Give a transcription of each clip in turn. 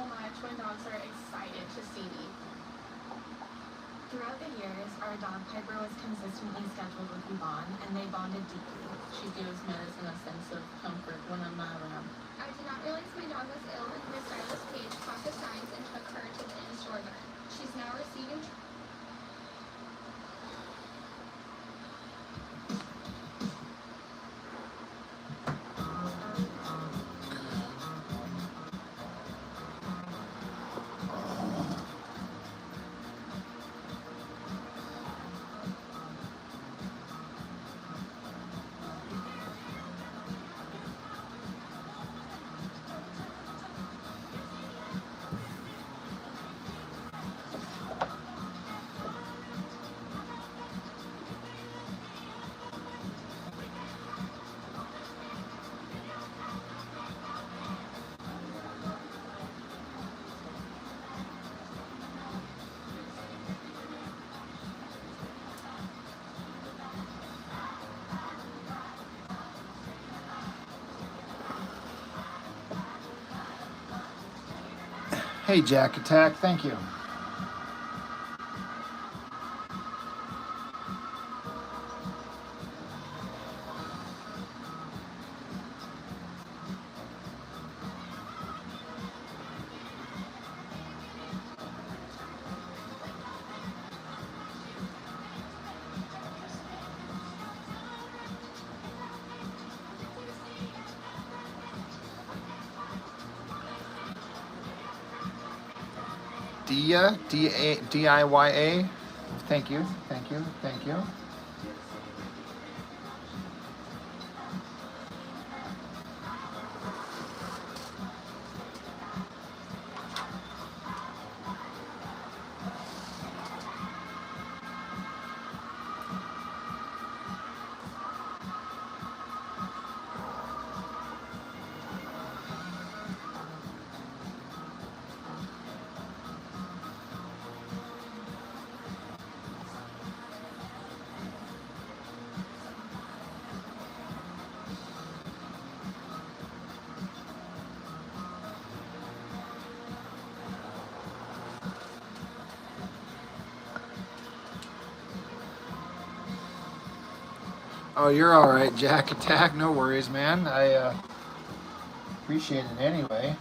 much when dogs are excited to see me. Throughout the years, our dog Piper was consistently scheduled with Yvonne, and they bonded deeply. She gives Madison a sense of comfort when I'm not around. I did not realize my dog was ill until my stylist Paige caught the signs and took her to the in-store vet. She's now receiving Hey, Jack Attack, thank you. DIYA. Thank you, thank you, thank you. Oh, you're all right, Jack Attack. No worries, man. I appreciate it anyway.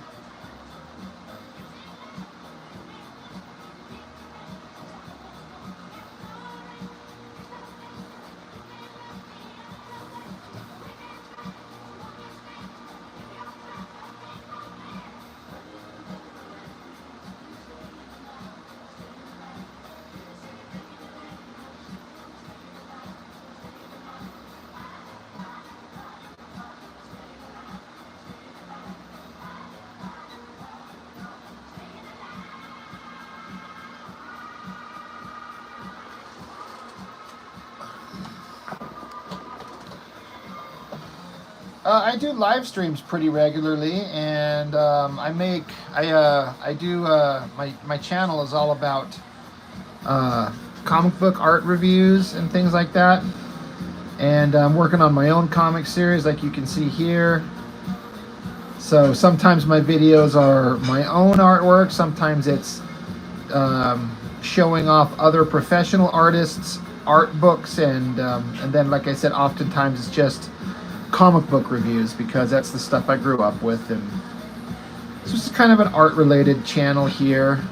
I do live streams pretty regularly, and my channel is all about comic book art reviews and things like that. And I'm working on my own comic series, like you can see here. So sometimes my videos are my own artwork, sometimes it's showing off other professional artists' art books, and then, like I said, oftentimes it's just comic book reviews, because that's the stuff I grew up with. And this is kind of an art-related channel here.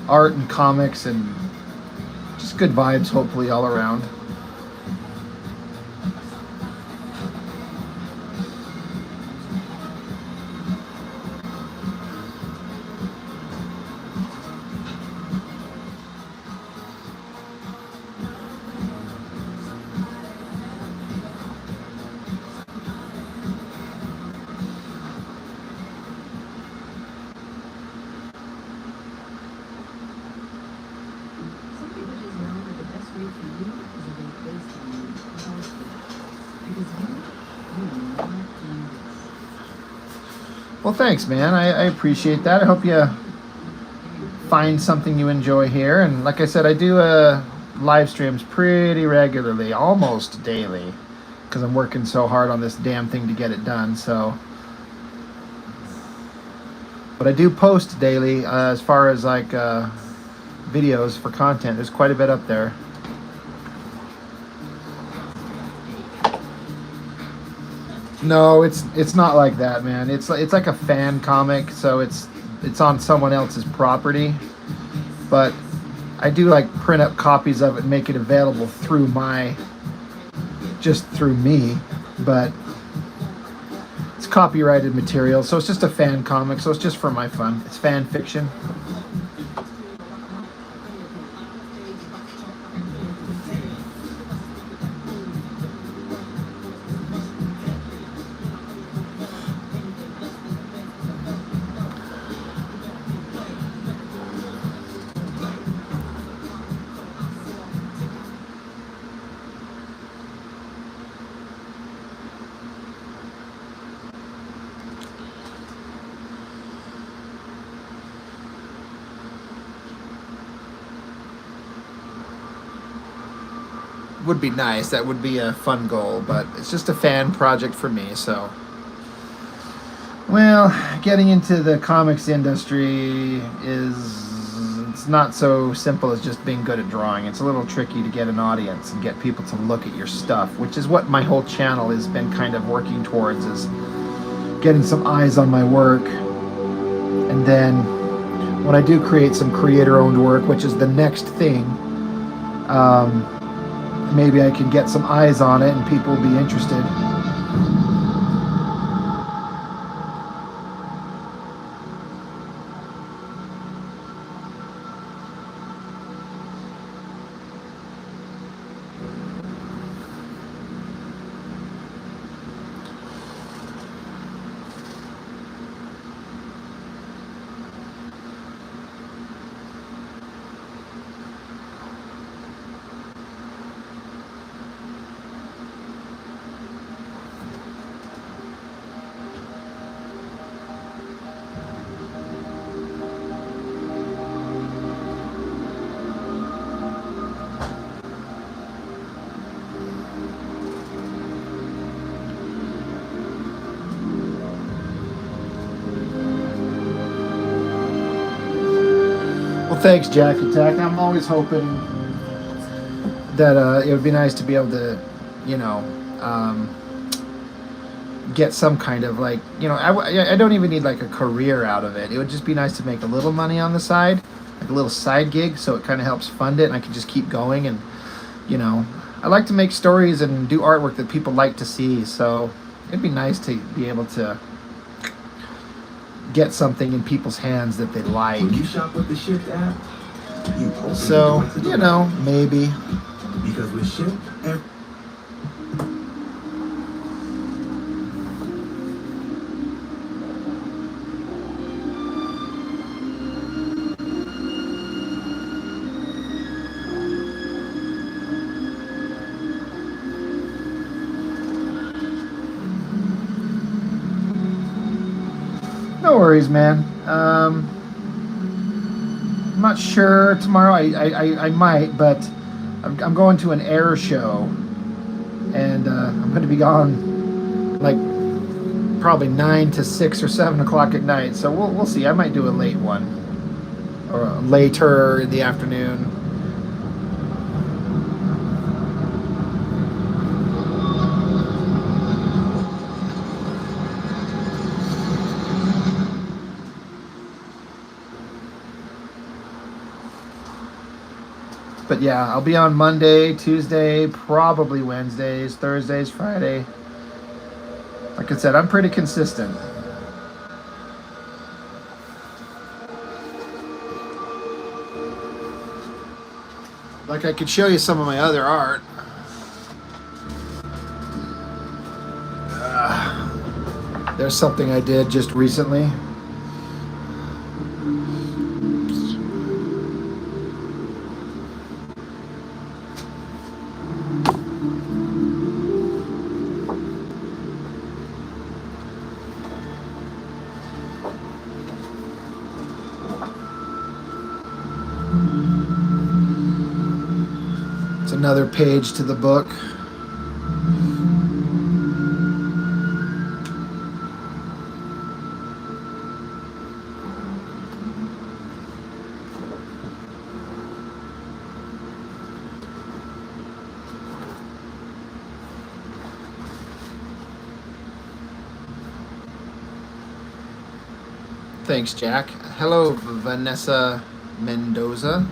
Art and comics and just good vibes, hopefully, all around. Well, thanks, man. I appreciate that. I hope you find something you enjoy here. And like I said, I do live streams pretty regularly, almost daily, because I'm working so hard on this damn thing to get it done. So But I do post daily as far as like videos for content. There's quite a bit up there. No, it's not like that, man. It's like a fan comic, so it's on someone else's property. But I do like print up copies of it and make it available through through me. But it's copyrighted material, so it's just a fan comic, so it's just for my fun. It's fan fiction. Would be nice. That would be a fun goal, but it's just a fan project for me. So, well, getting into the comics industry it's not so simple as just being good at drawing. It's a little tricky to get an audience and get people to look at your stuff, which is what my whole channel has been kind of working towards, is getting some eyes on my work. And then when I do create some creator-owned work, which is the next thing, maybe I can get some eyes on it and people will be interested. Well, thanks, Jackie Tack. I'm always hoping that it would be nice to be able to, get some kind of like, I don't even need like a career out of it. It would just be nice to make a little money on the side, like a little side gig, so it kind of helps fund it and I can just keep going. And, I like to make stories and do artwork that people like to see, so it'd be nice to be able to get something in people's hands that they like. When you shop with the Shift app, So, maybe. Because with Shift, No worries, man. I'm not sure tomorrow. I might, but I'm going to an air show, and I'm going to be gone like probably 9 to 6 or 7 o'clock at night. So we'll see. I might do a late one or later in the afternoon. But yeah, I'll be on Monday, Tuesday, probably Wednesdays, Thursdays, Friday. Like I said, I'm pretty consistent. Like I could show you some of my other art. There's something I did just recently. It's another page to the book. thanks, Jack. Hello, Vanessa Mendoza.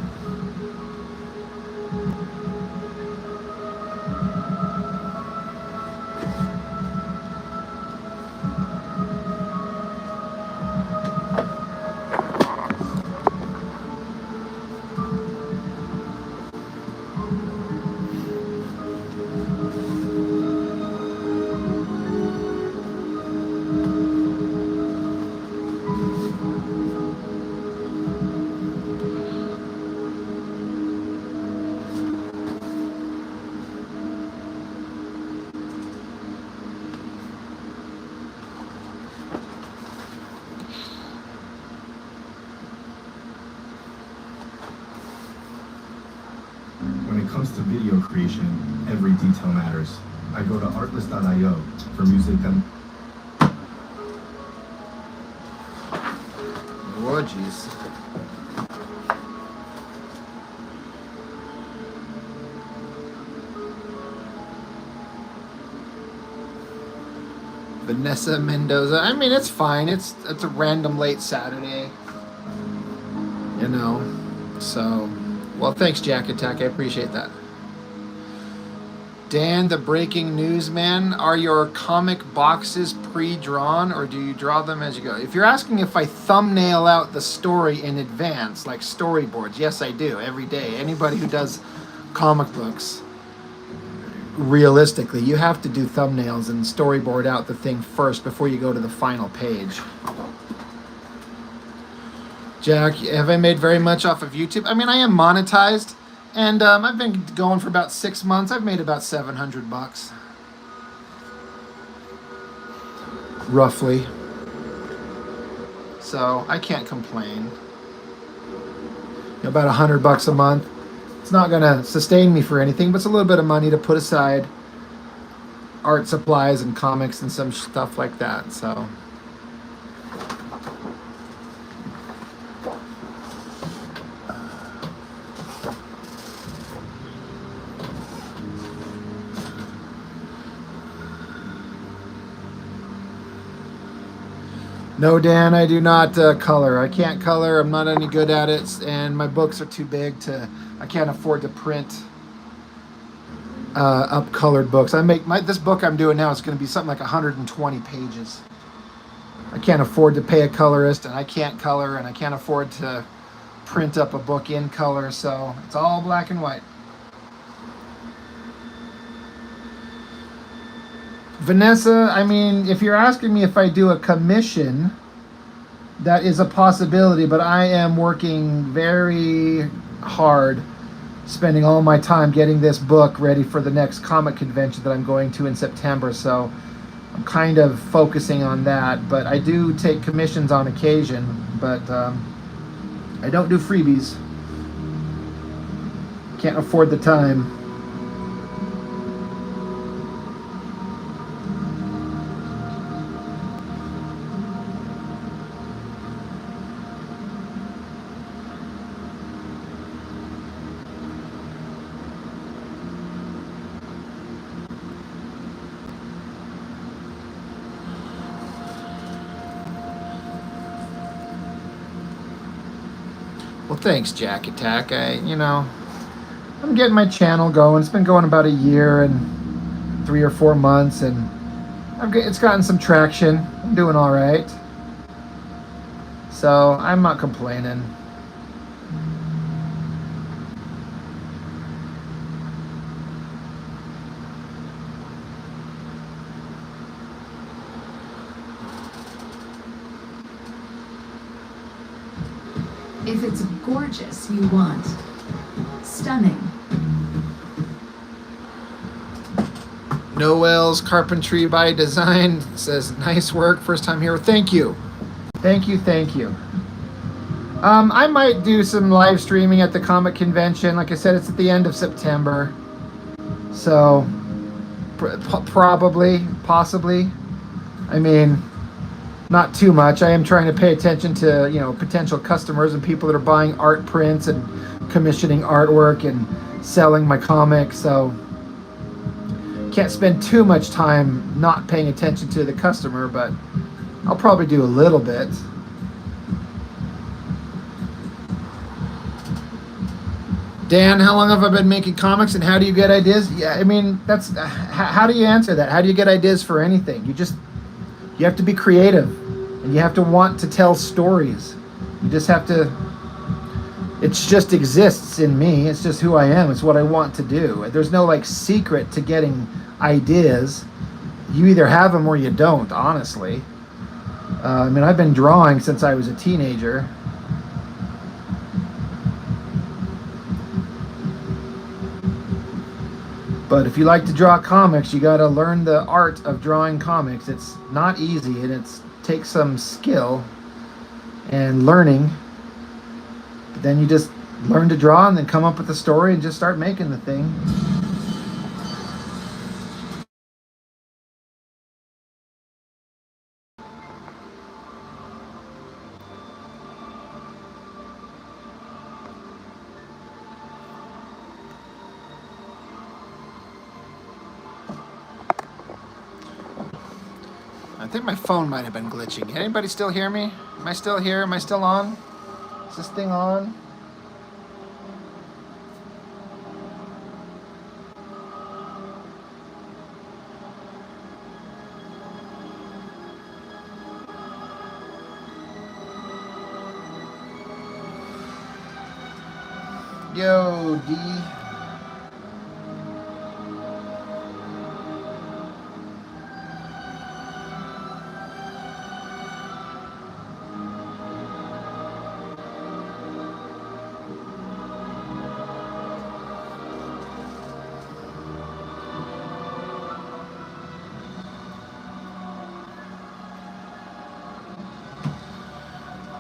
When it comes to video creation, every detail matters. I go to artlist.io for music and... Oh, jeez. Vanessa Mendoza. I mean, it's fine. It's a random late Saturday. You know. So, well, thanks, Jack Attack. I appreciate that. Dan, the breaking news man. Are your comic boxes pre-drawn, or do you draw them as you go? If you're asking if I thumbnail out the story in advance, like storyboards, yes, I do every day. Anybody who does comic books, realistically, you have to do thumbnails and storyboard out the thing first before you go to the final page. Jack, have I made very much off of YouTube? I mean, I am monetized, and I've been going for about 6 months. I've made about $700, roughly. So I can't complain. About $100 a month. It's not going to sustain me for anything, but it's a little bit of money to put aside. Art supplies and comics and some stuff like that. So. No, Dan, I do not color. I can't color. I'm not any good at it, and my books are too big to. I can't afford to print up colored books. This book I'm doing now is going to be something like 120 pages. I can't afford to pay a colorist, and I can't color, and I can't afford to print up a book in color. So it's all black and white. Vanessa, I mean, if you're asking me if I do a commission, that is a possibility, but I am working very hard, spending all my time getting this book ready for the next comic convention that I'm going to in September, so I'm kind of focusing on that. But I do take commissions on occasion, but I don't do freebies. Can't afford the time. Well, thanks, Jack Attack. I'm getting my channel going. It's been going about a year and 3 or 4 months, and it's gotten some traction. I'm doing all right. So I'm not complaining. If it's gorgeous, you want stunning. Noel's Carpentry by Design says, nice work, first time here. Thank you. Thank you. I might do some live streaming at the comic convention. Like I said, it's at the end of September. So, possibly. I mean, not too much. I am trying to pay attention to, potential customers and people that are buying art prints and commissioning artwork and selling my comics. So can't spend too much time not paying attention to the customer, but I'll probably do a little bit. Dan, how long have I been making comics, and how do you get ideas? Yeah, I mean, that's how do you answer that? How do you get ideas for anything? You have to be creative, and you have to want to tell stories. You just have to. It just exists in me. It's just who I am. It's what I want to do. There's no like secret to getting ideas. You either have them or you don't. Honestly, I mean, I've been drawing since I was a teenager. But if you like to draw comics, you got to learn the art of drawing comics. It's not easy, and it takes some skill and learning. But then you just learn to draw and then come up with a story and just start making the thing. I think my phone might have been glitching. Anybody still hear me? Am I still here? Am I still on? Is this thing on? Yo, D.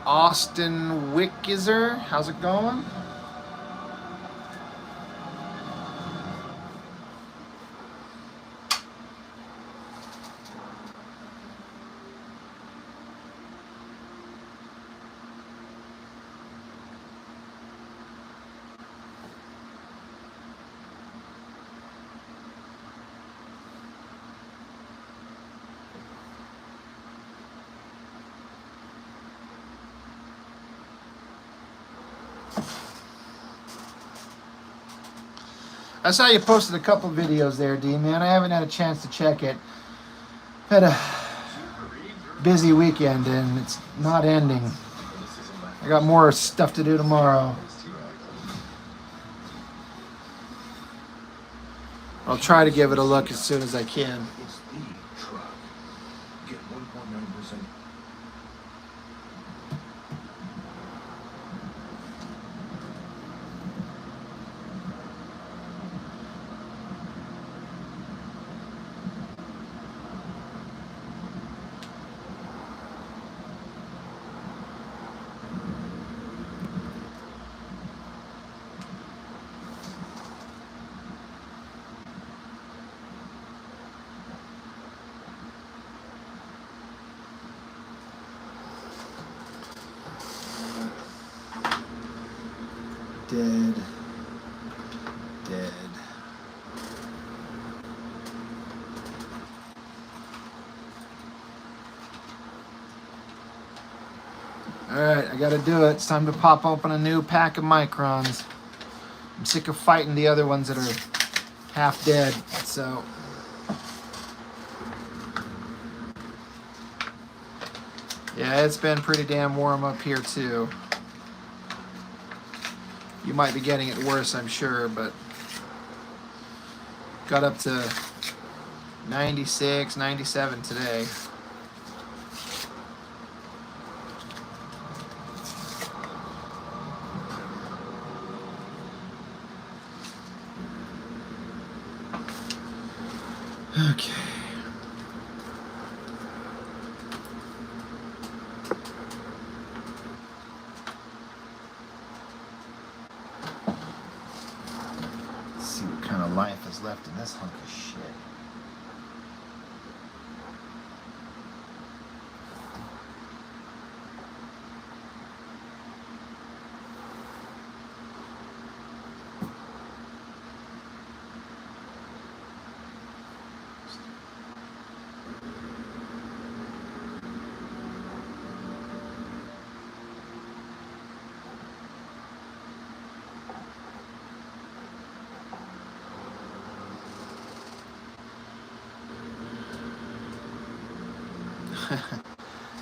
Austin Wickizer, how's it going? I saw you posted a couple videos there, D, man. I haven't had a chance to check it. Had a busy weekend and it's not ending. I got more stuff to do tomorrow. I'll try to give it a look as soon as I can. Dead. Alright, I gotta do it. It's time to pop open a new pack of microns. I'm sick of fighting the other ones that are half dead, so. Yeah, it's been pretty damn warm up here too. You might be getting it worse, I'm sure, but got up to 96, 97 today. Okay. Let's see what kind of life is left in this hunk of shit.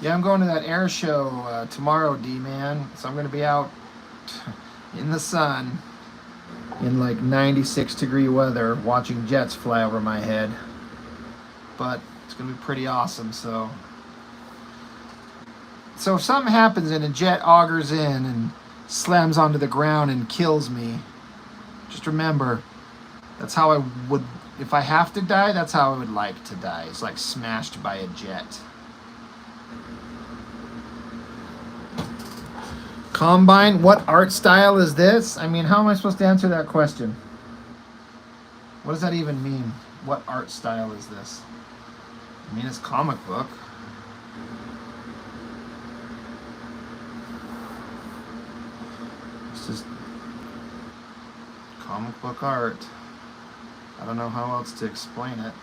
Yeah, I'm going to that air show tomorrow, D-man. So I'm going to be out in the sun in like 96-degree weather watching jets fly over my head. But it's going to be pretty awesome, so if something happens and a jet augers in and slams onto the ground and kills me, just remember, that's how I would, if I have to die, that's how I would like to die. It's like smashed by a jet. Combine, what art style is this? I mean, how am I supposed to answer that question? What does that even mean? What art style is this? I mean, it's comic book. It's just comic book art. I don't know how else to explain it.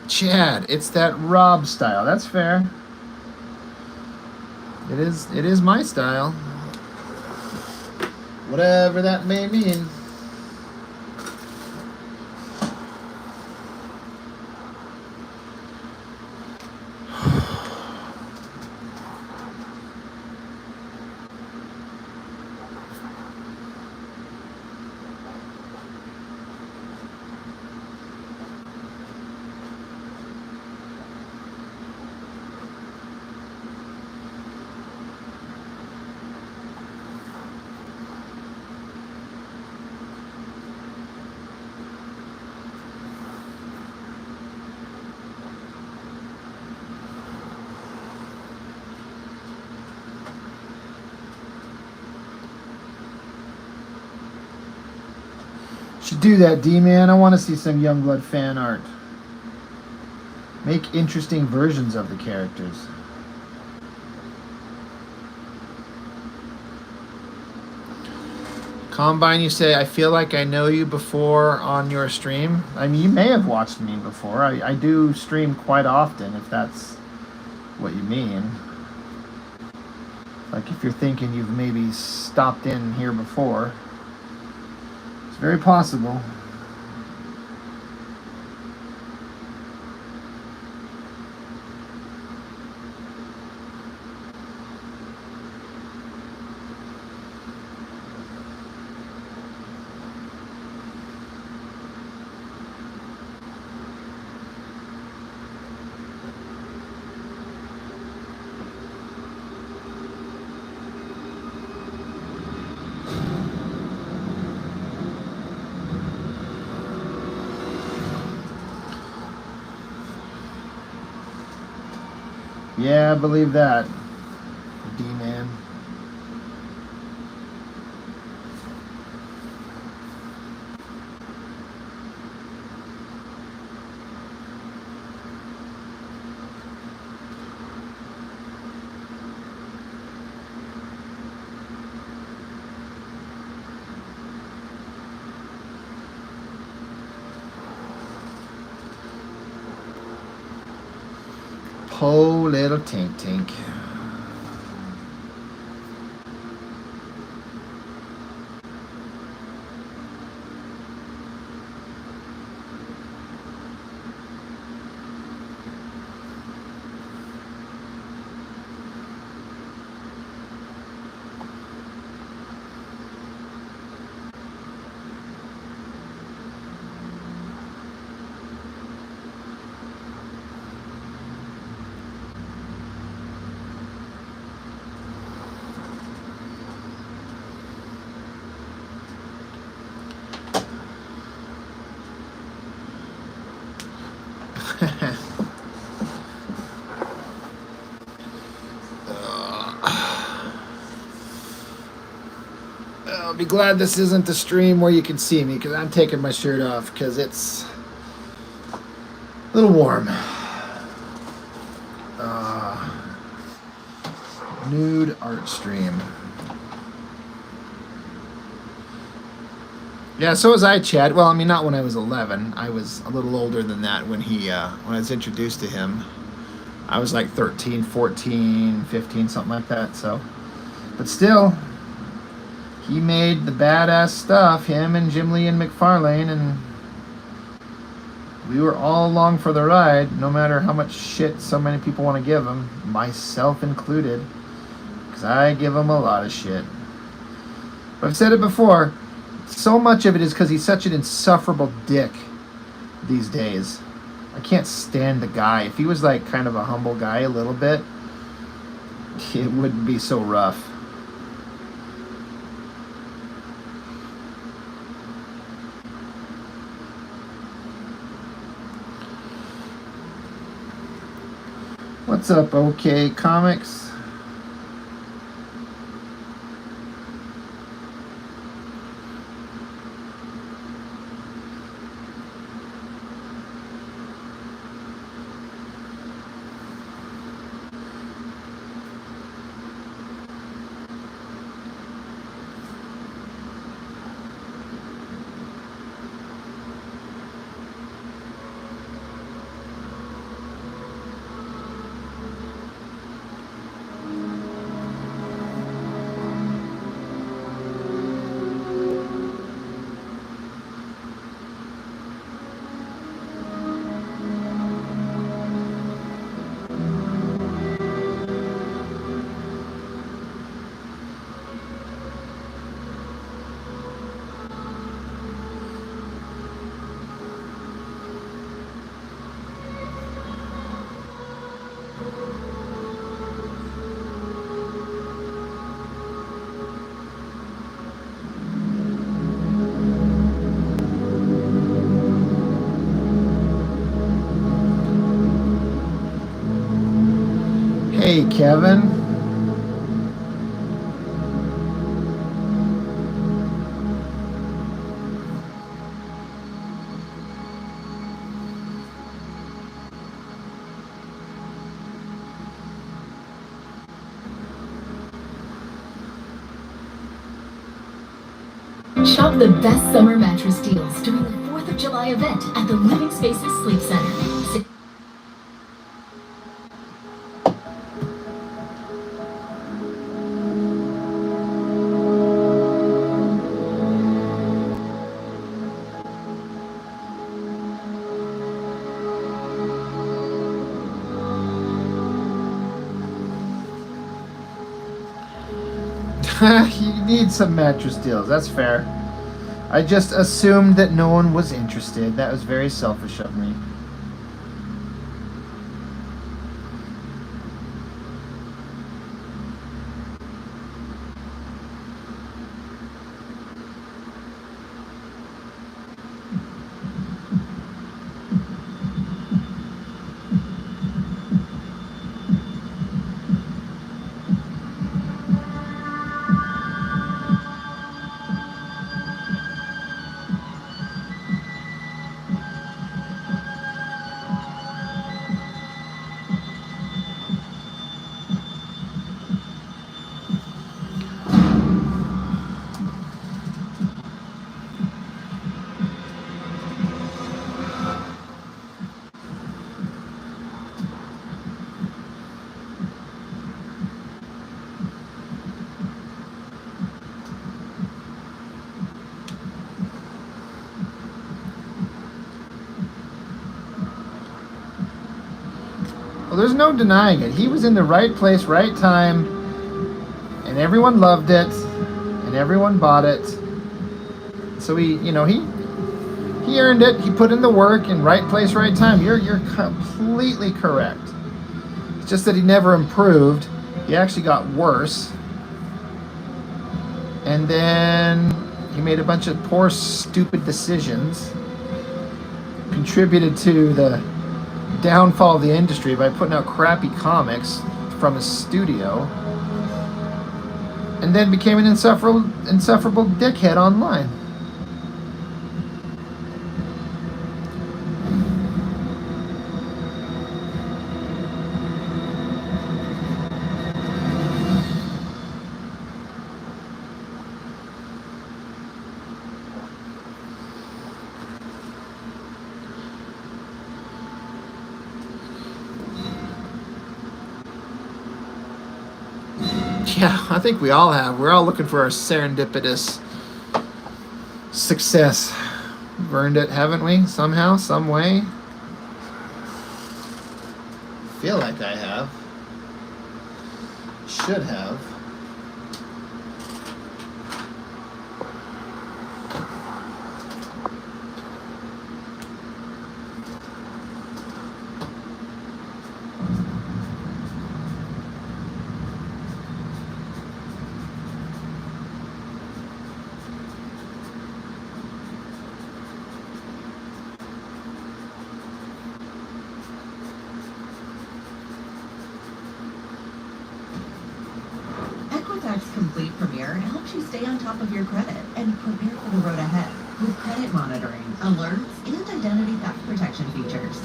Chad, it's that Rob style. That's fair. It is my style. Whatever that may mean. Should do that, D-man. I want to see some Youngblood fan art. Make interesting versions of the characters. Combine, you say, I feel like I know you before on your stream. I mean, you may have watched me before. I do stream quite often, if that's what you mean. Like if you're thinking you've maybe stopped in here before. It's very possible. Yeah, I believe that, D-man. Po little tink tink. I'll be glad this isn't the stream where you can see me, because I'm taking my shirt off because it's a little warm. Nude art stream. Yeah, so was I, Chad. Well, I mean, not when I was 11. I was a little older than that when when I was introduced to him. I was like 13, 14, 15, something like that. So, but still, he made the badass stuff, him and Jim Lee and McFarlane, and we were all along for the ride, no matter how much shit so many people want to give him, myself included, because I give him a lot of shit. But I've said it before, so much of it is because he's such an insufferable dick these days. I can't stand the guy. If he was like kind of a humble guy a little bit, it wouldn't be so rough. What's up, OK Comics? Hey, Kevin. Shop the best summer mattress deals during the 4th of July event at the Living Spaces Sleep Center. You need some mattress deals, that's fair. I just assumed that no one was interested. That was very selfish of me. Well, there's no denying it. He was in the right place, right time, and everyone loved it, and everyone bought it. So he earned it. He put in the work in right place, right time. You're completely correct. It's just that he never improved. He actually got worse. And then he made a bunch of poor, stupid decisions. Contributed to the downfall of the industry by putting out crappy comics from his studio. and then became an insufferable dickhead online. Yeah, I think we all have. We're all looking for our serendipitous success. We've earned it, haven't we? Somehow, some way. Feel like I have. Should have. Complete Premier helps you stay on top of your credit and prepare for the road ahead with credit monitoring, alerts, and identity theft protection features.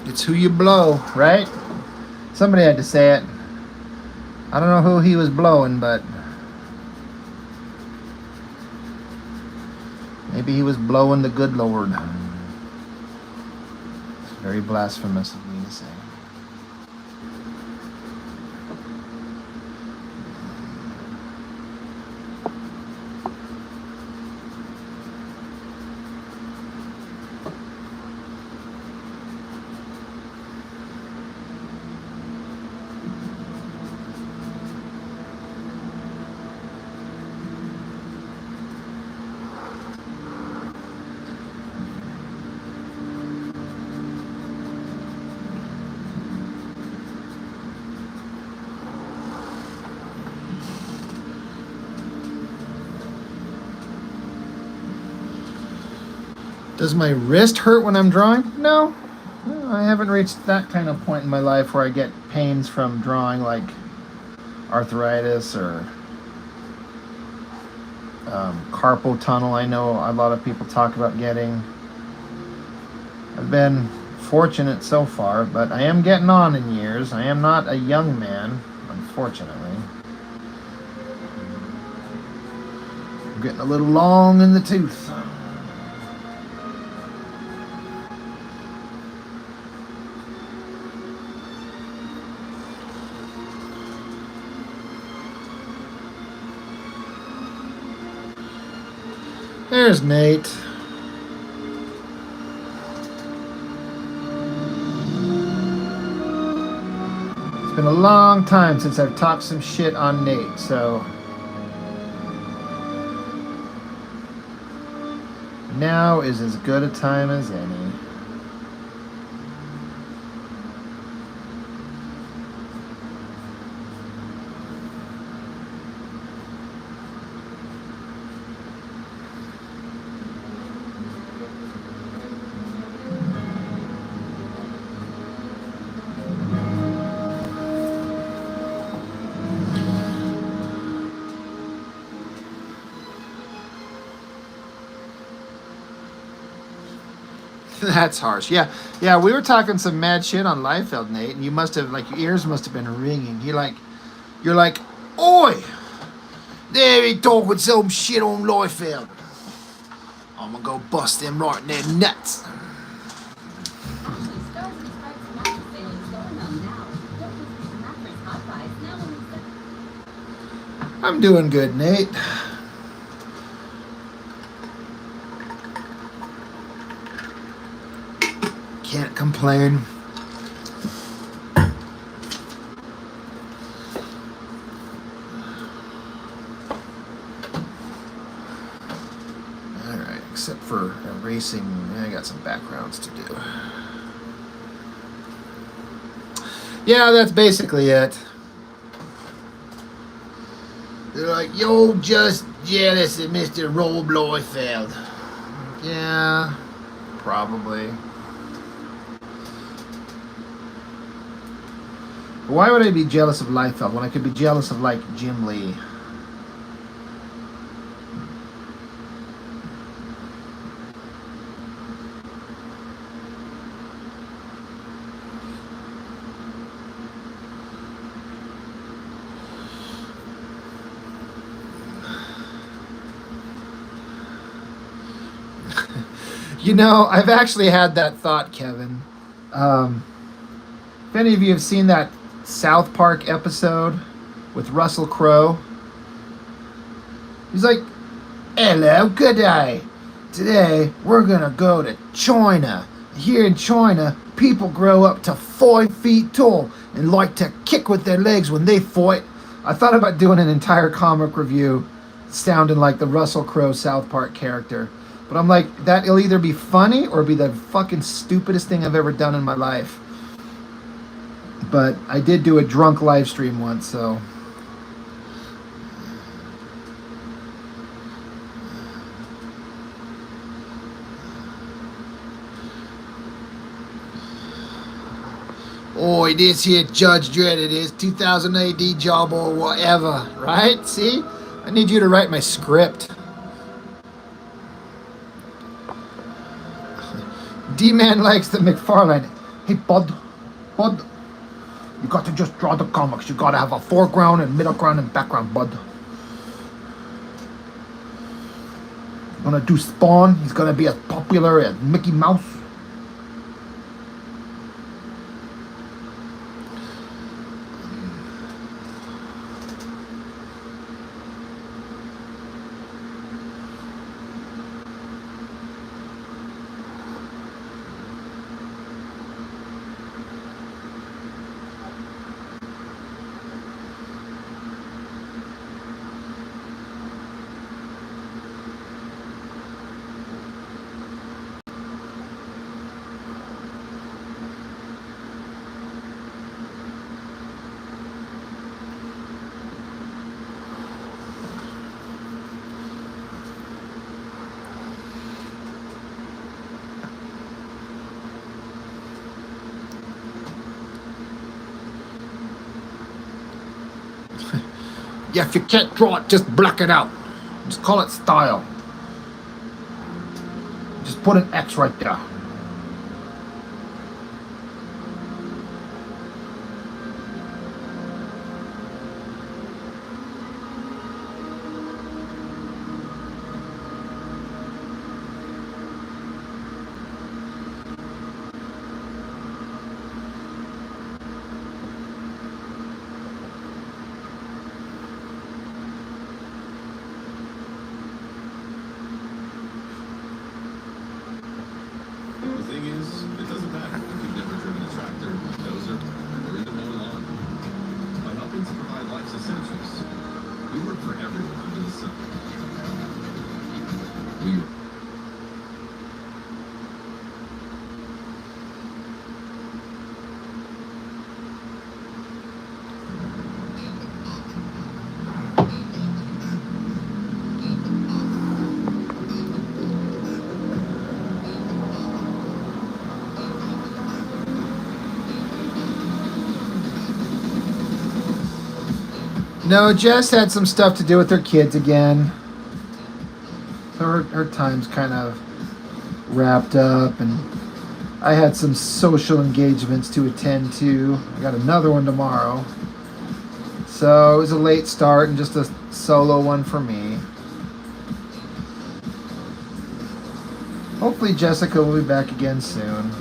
It's who you blow, right? Somebody had to say it. I don't know who he was blowing, but maybe he was blowing the good Lord. It's very blasphemous of me to say. Does my wrist hurt when I'm drawing? No. I haven't reached that kind of point in my life where I get pains from drawing, like arthritis or carpal tunnel. I know a lot of people talk about getting. I've been fortunate so far, but I am getting on in years. I am not a young man, unfortunately. I'm getting a little long in the tooth. There's Nate. It's been a long time since I've talked some shit on Nate, so now is as good a time as any. That's harsh. Yeah, yeah. We were talking some mad shit on Liefeld, Nate, and you must have like your ears must have been ringing. You're like, oi, there he talking some shit on Liefeld. I'm gonna go bust them right in their nuts. Ashley Stars describes mattress sailings going on now. Don't listen to mattress hot buys now only I'm doing good, Nate. Can't complain. Alright, except for erasing, I got some backgrounds to do. Yeah, that's basically it. They're like, you're just jealous of Mr. Rob Liefeld. Yeah, probably. Why would I be jealous of Liefeld when I could be jealous of, like, Jim Lee? You know, I've actually had that thought, Kevin. If any of you have seen that South Park episode with Russell Crowe, he's like, hello, good day. Today, we're going to go to China. Here in China, people grow up to 5 feet tall and like to kick with their legs when they fight. I thought about doing an entire comic review sounding like the Russell Crowe South Park character. But I'm like, that'll either be funny or be the fucking stupidest thing I've ever done in my life. But I did do a drunk live stream once, so. Oi, this here Judge Dredd, it is 2000 AD job or whatever, right? See? I need you to write my script. D-Man likes the McFarlane. Hey, bud, you got to just draw the comics. You got to have a foreground and middle ground and background, bud. Gonna do Spawn. He's gonna be as popular as Mickey Mouse. Yeah, if you can't draw it, just black it out. Just call it style. Just put an X right there. The thing is, it doesn't matter if you've never driven a tractor, dozer, or even mown lawn. By helping to provide life's essentials, we work for everyone under the sun. We No, Jess had some stuff to do with her kids again. So her time's kind of wrapped up, and I had some social engagements to attend to. I got another one tomorrow. So it was a late start and just a solo one for me. Hopefully Jessica will be back again soon.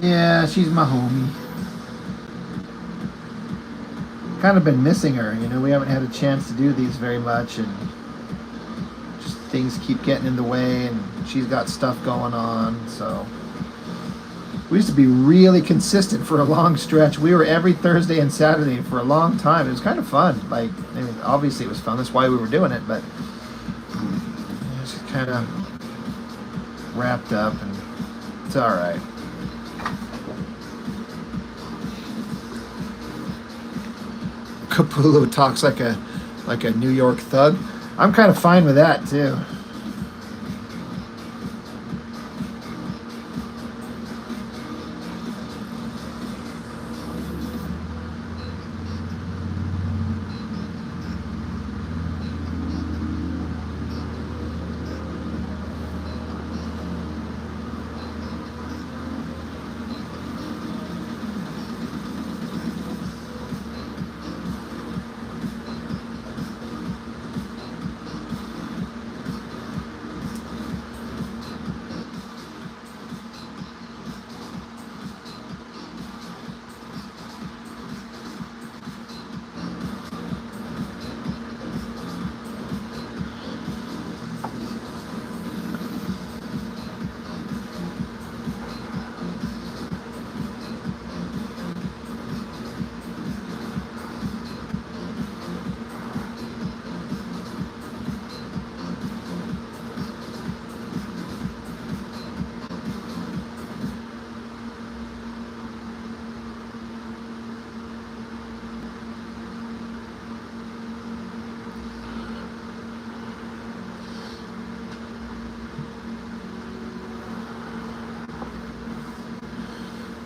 Yeah, she's my homie. Kind of been missing her, you know, we haven't had a chance to do these very much, and just things keep getting in the way, and she's got stuff going on, so. We used to be really consistent for a long stretch. We were every Thursday and Saturday for a long time. It was kind of fun. Like, I mean, obviously it was fun, that's why we were doing it, but it's just kind of wrapped up, and it's alright. Capullo talks like a New York thug. I'm kind of fine with that too.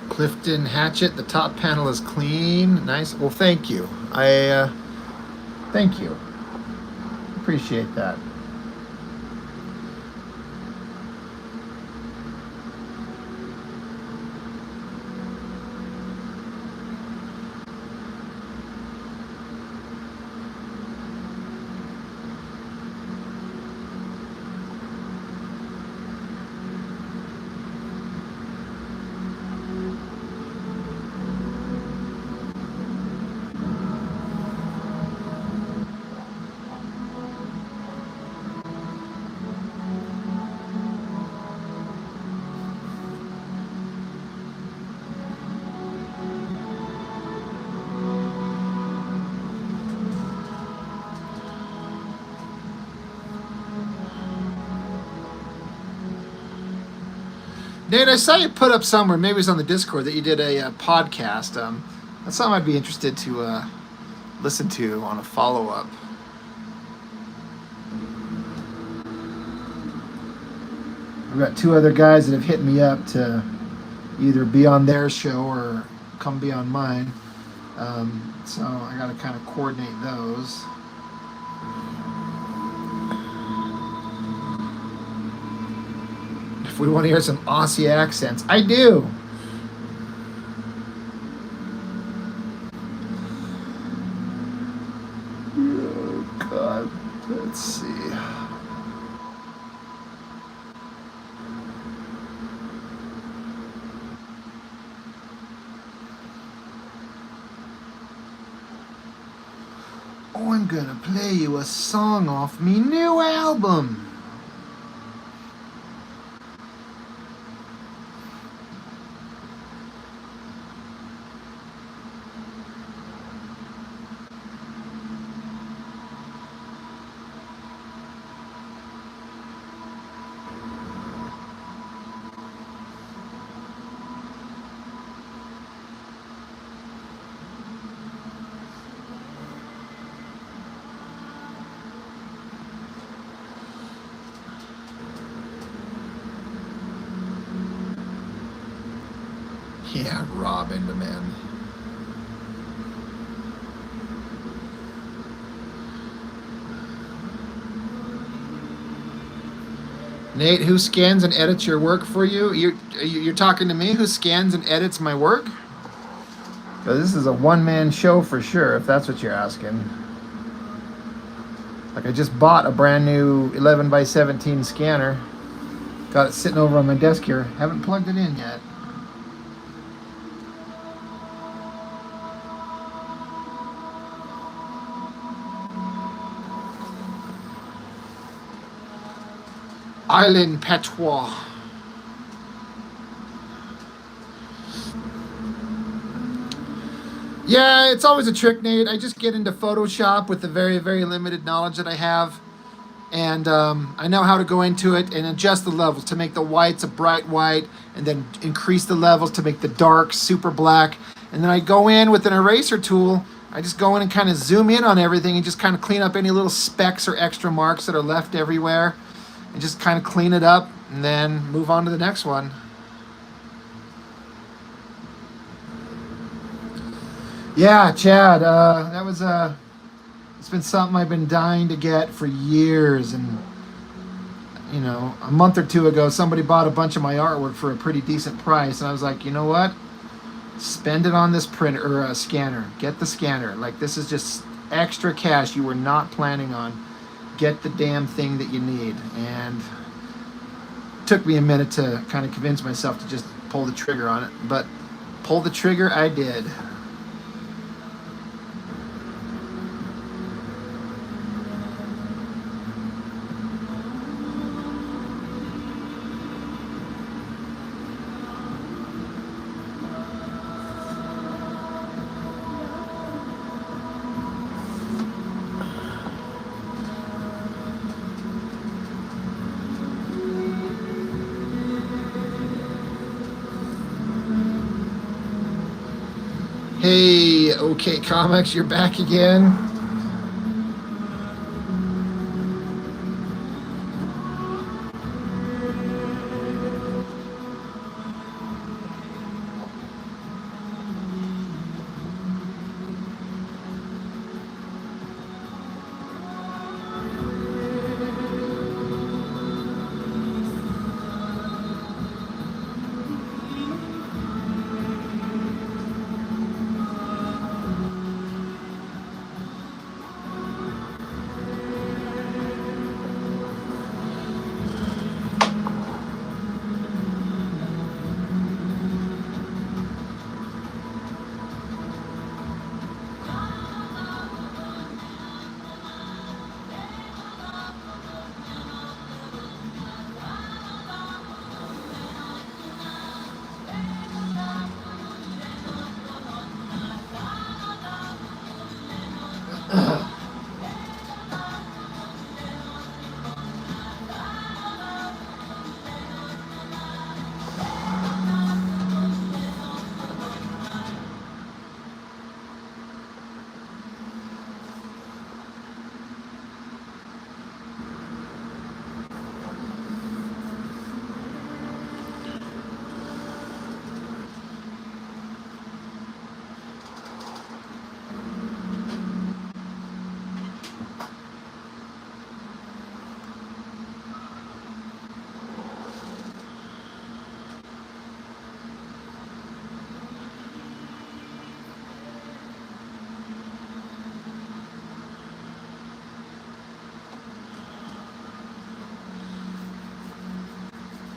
Clifton Hatchet, the top panel is clean. Nice. Well, thank you. Thank you. Appreciate that. Nate, I saw you put up somewhere, maybe it was on the Discord, that you did a podcast. That's something I'd be interested to listen to on a follow-up. I've got two other guys that have hit me up to either be on their show or come be on mine. So I got to kind of coordinate those. If we want to hear some Aussie accents, I do. Oh, God. Let's see. Oh, I'm gonna play you a song off me new album. Yeah, Robin, the man. Nate, who scans and edits your work for you? You're talking to me? Who scans and edits my work? 'Cause this is a one-man show for sure, if that's what you're asking. Like, I just bought a brand new 11 by 17 scanner. Got it sitting over on my desk here. Haven't plugged it in yet. Island Patois. Yeah, it's always a trick, Nate. I just get into Photoshop with the very, very limited knowledge that I have. And I know how to go into it and adjust the levels to make the whites a bright white and then increase the levels to make the dark super black. And then I go in with an eraser tool. I just go in and kind of zoom in on everything and just kind of clean up any little specks or extra marks that are left everywhere and just kind of clean it up and then move on to the next one. Yeah, Chad, that was it's been something I've been dying to get for years. And, you know, a month or two ago, somebody bought a bunch of my artwork for a pretty decent price. And I was like, you know what? Spend it on this printer or scanner. Get the scanner. Like, this is just extra cash you were not planning on. Get the damn thing that you need. And it took me a minute to kind of convince myself to just pull the trigger on it. But pull the trigger, I did. Hey, OK Comics, you're back again.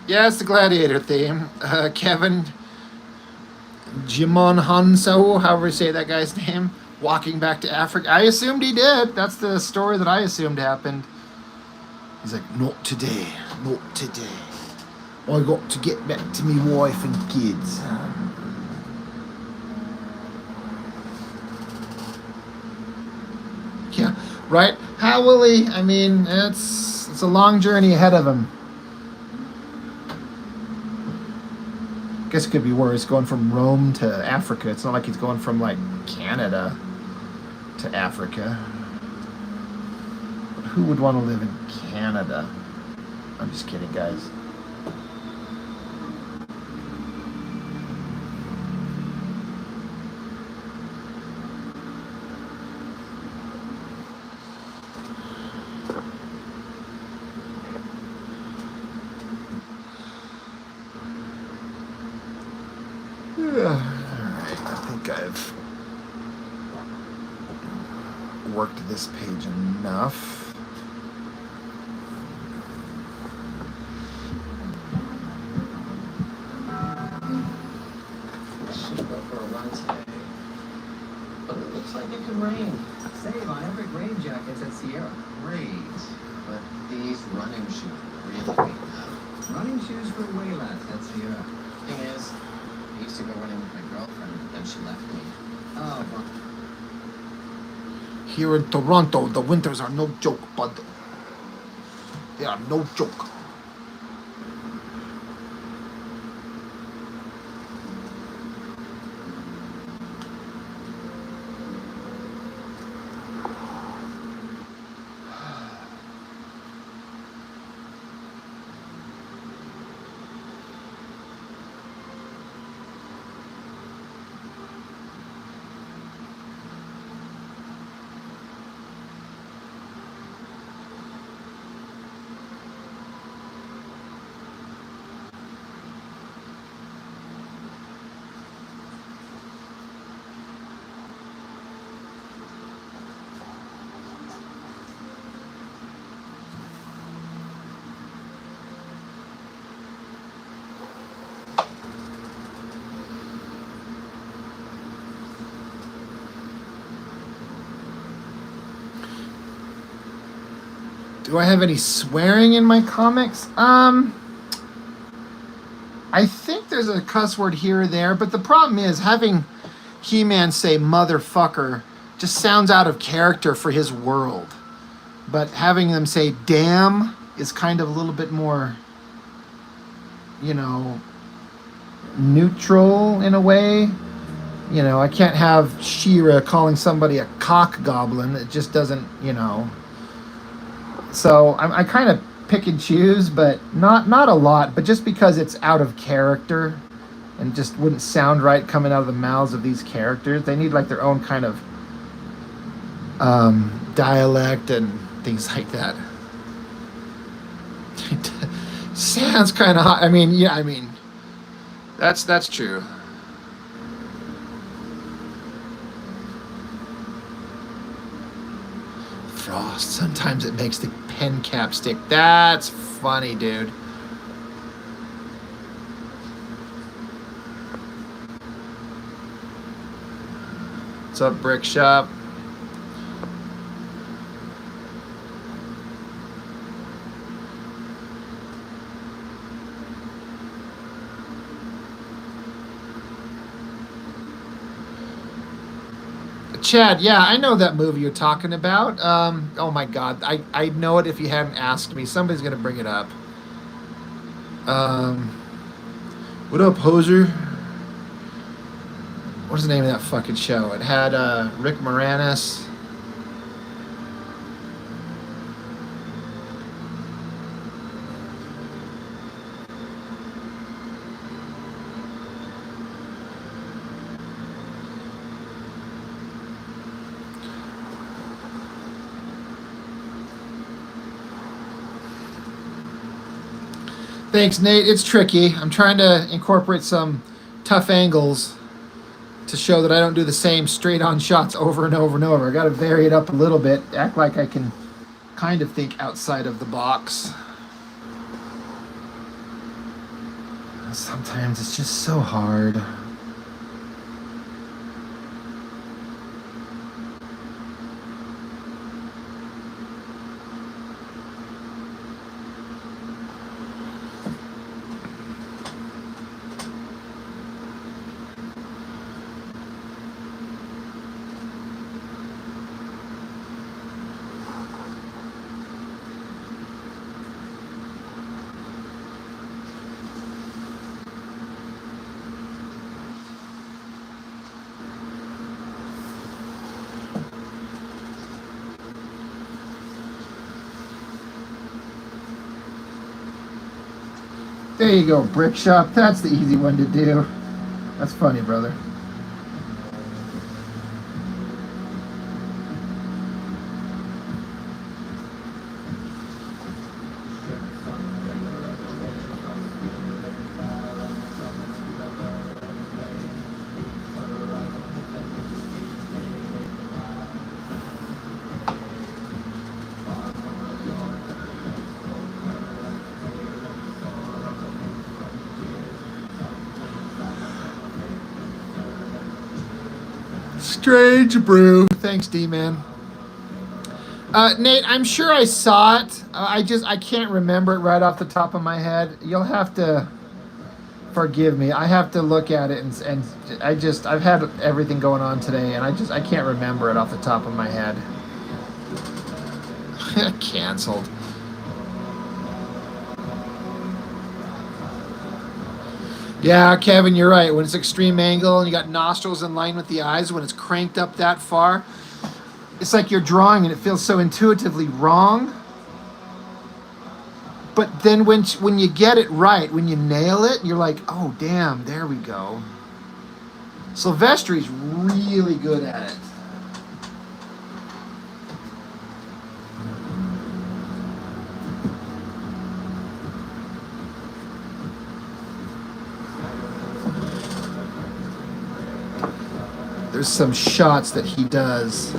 Yeah, it's the Gladiator theme. Kevin Jimon Hanso, however you say that guy's name, walking back to Africa. I assumed he did. That's the story that I assumed happened. He's like, not today, not today. I got to get back to me wife and kids. Yeah, right? How will he? I mean, it's a long journey ahead of him. Guess it could be worse, going from Rome to Africa. It's not like he's going from, like, Canada to Africa. But who would want to live in Canada? I'm just kidding, guys. Alright, I think I've worked this page enough. Should go for a run today. But it looks like it could rain. Save on every rain jackets at Sierra. Great. But these running shoes really need that. Running shoes for way lads at Sierra. Thing is, I used to go running with my girlfriend, but then she left me. Oh, Here in Toronto, the winters are no joke, bud. They are no joke. Do I have any swearing in my comics? I think there's a cuss word here or there, but the problem is having He-Man say motherfucker just sounds out of character for his world. But having them say damn is kind of a little bit more, you know, neutral in a way. You know, I can't have She-Ra calling somebody a cock goblin. It just doesn't, you know. So I kind of pick and choose, but not a lot. But just because it's out of character and just wouldn't sound right coming out of the mouths of these characters, they need like their own kind of dialect and things like that. Sounds kind of hot. I mean, yeah, I mean, that's true. Frost. Sometimes it makes the pen cap stick. That's funny, dude. What's up, Brick Shop? Chad, yeah, I know that movie you're talking about. Oh my God, I know it if you hadn't asked me. Somebody's gonna bring it up. What up, Hoser? What's the name of that fucking show? It had Rick Moranis. Thanks, Nate. It's tricky. I'm trying to incorporate some tough angles to show that I don't do the same straight-on shots over and over and over. I got to vary it up a little bit, act like I can kind of think outside of the box. Sometimes it's just so hard. There you go, Brick Shop. That's the easy one to do. That's funny, brother. Strange brew. Thanks, D-Man. Nate, I'm sure I saw it. I can't remember it right off the top of my head. You'll have to forgive me. I have to look at it and I've had everything going on today and I can't remember it off the top of my head. Canceled. Yeah, Kevin, you're right. When it's extreme angle and you got nostrils in line with the eyes, when it's cranked up that far, it's like you're drawing and it feels so intuitively wrong. But then when you get it right, when you nail it, you're like, oh, damn, there we go. Silvestri's really good at it. There's some shots that he does.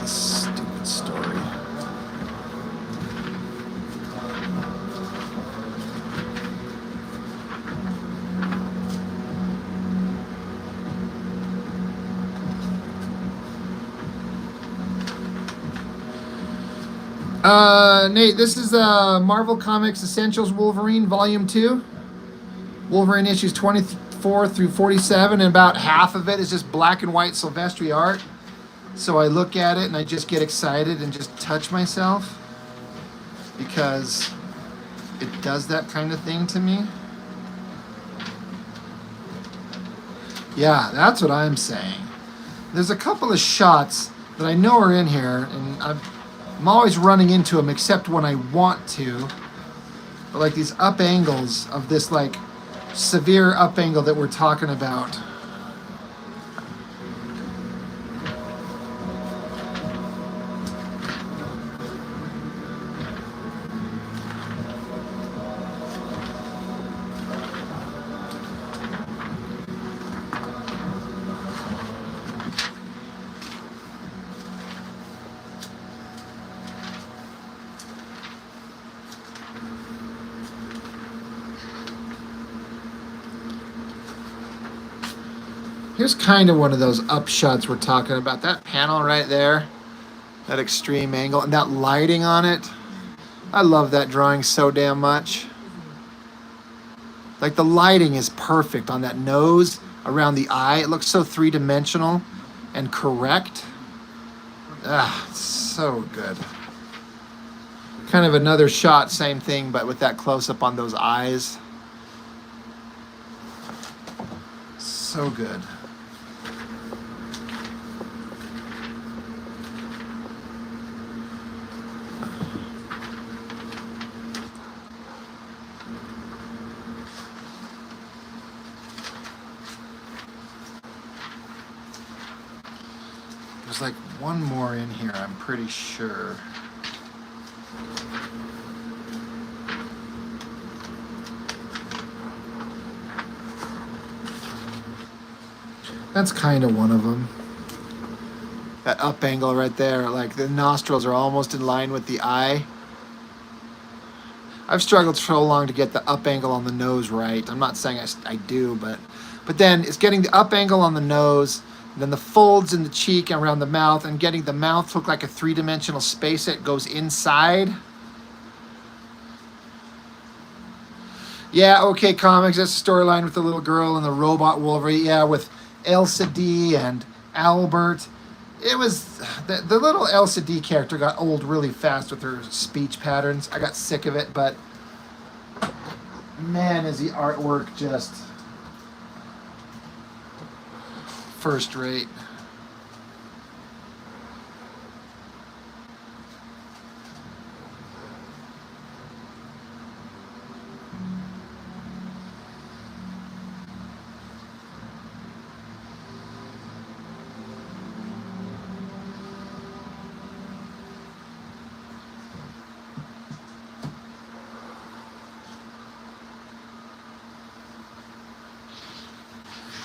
Stupid story. Nate, this is Marvel Comics Essentials Wolverine Volume 2. Wolverine issues 24 through 47, and about half of it is just black and white Silvestri art. So I look at it and I just get excited and just touch myself because it does that kind of thing to me. Yeah, that's what I'm saying. There's a couple of shots that I know are in here, and I'm always running into them except when I want to. But like these up angles of this like severe up angle that we're talking about. Here's kind of one of those up shots we're talking about. That panel right there, that extreme angle, and that lighting on it. I love that drawing so damn much. Like the lighting is perfect on that nose, around the eye. It looks so three-dimensional and correct. Ah, it's so good. Kind of another shot, same thing, but with that close-up on those eyes. So good. There's like one more in here, I'm pretty sure. That's kind of one of them. That up angle right there, like the nostrils are almost in line with the eye. I've struggled so long to get the up angle on the nose right. I'm not saying I do, but then it's getting the up angle on the nose, then the folds in the cheek and around the mouth, and getting the mouth to look like a three-dimensional space that goes inside. Yeah, okay, comics, that's the storyline with the little girl and the robot Wolverine. Yeah, with Elsa D and Albert. It was, the little Elsa D character got old really fast with her speech patterns. I got sick of it, but man, is the artwork just first rate.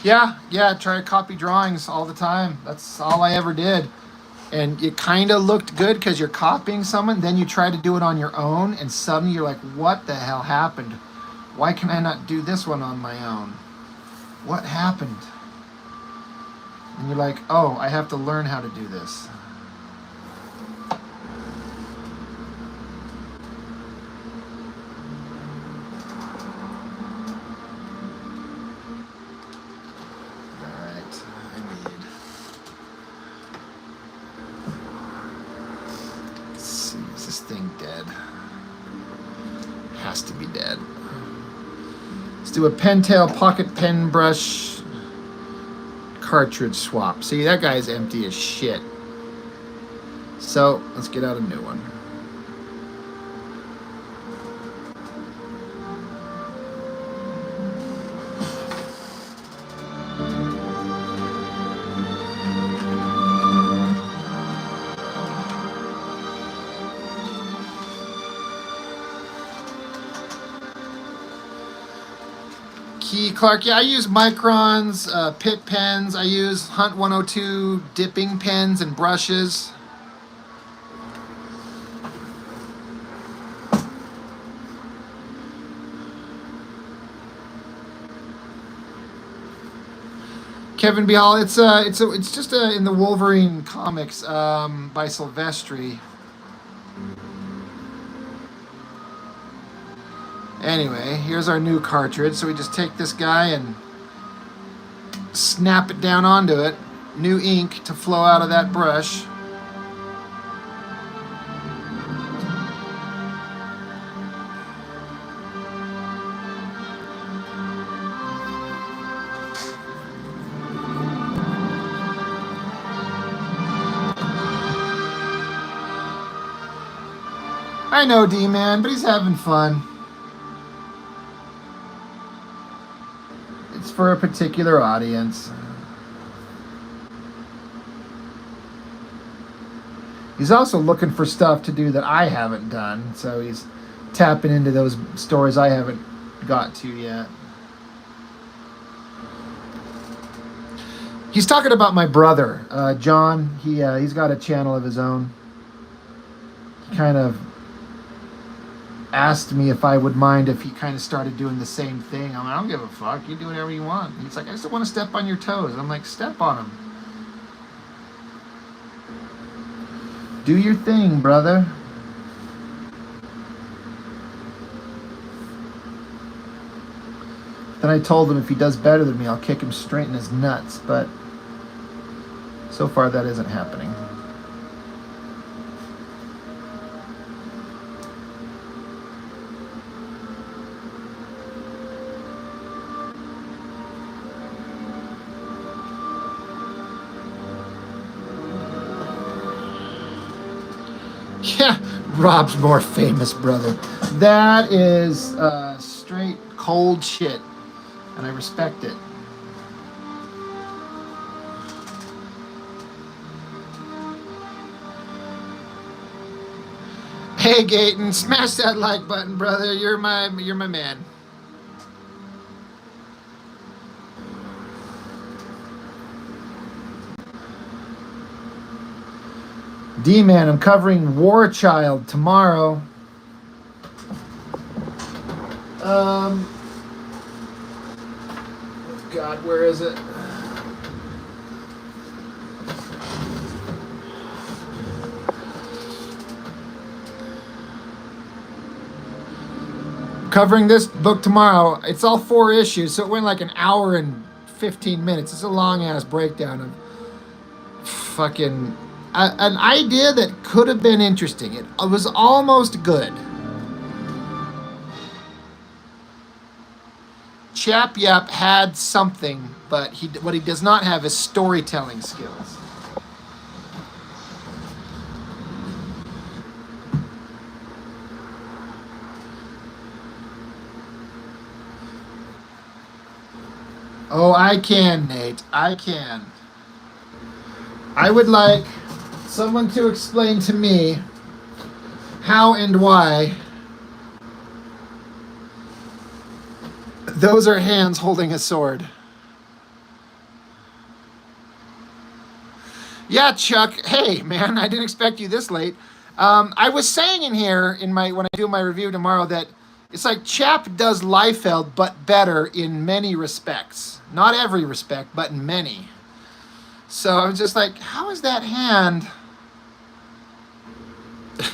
Yeah, try to copy drawings all the time. That's all I ever did. And it kind of looked good because you're copying someone. Then you try to do it on your own, and suddenly you're like, what the hell happened? Why can I not do this one on my own? What happened? And you're like, oh, I have to learn how to do this. Thing dead. Has to be dead. Let's do a Pentel pocket pen brush cartridge swap. See, that guy's empty as shit. So let's get out a new one. Clark, yeah, I use microns, Pitt pens. I use Hunt 102 dipping pens and brushes. Kevin B. Hall, it's just in the Wolverine comics by Silvestri. Anyway, here's our new cartridge. So we just take this guy and snap it down onto it. New ink to flow out of that brush. I know D-Man, but he's having fun. For a particular audience. He's also looking for stuff to do that I haven't done, so he's tapping into those stories I haven't got to yet. He's talking about my brother, John. He's got a channel of his own. He kind of asked me if I would mind if he kind of started doing the same thing. I'm like, I don't give a fuck. You do whatever you want. He's like, I just don't want to step on your toes. I'm like, step on them. Do your thing, brother. Then I told him if he does better than me, I'll kick him straight in his nuts. But so far, that isn't happening. Yeah, Rob's more famous, brother. That is straight cold shit, and I respect it. Hey, Gayton, smash that like button, brother. You're my man. D-Man, I'm covering War Child tomorrow. God, where is it? Covering this book tomorrow. It's all 4 issues, so it went like an hour and 15 minutes. It's a long-ass breakdown of fucking... an idea that could have been interesting. It was almost good. Chap Yap had something, but what he does not have is storytelling skills. Oh, I can, Nate. I can. I would like someone to explain to me how and why those are hands holding a sword. Yeah, Chuck. Hey, man, I didn't expect you this late. I was saying in here in my when I do my review tomorrow that it's like Chap does Liefeld, but better in many respects. Not every respect, but in many. So I was just like, how is that hand?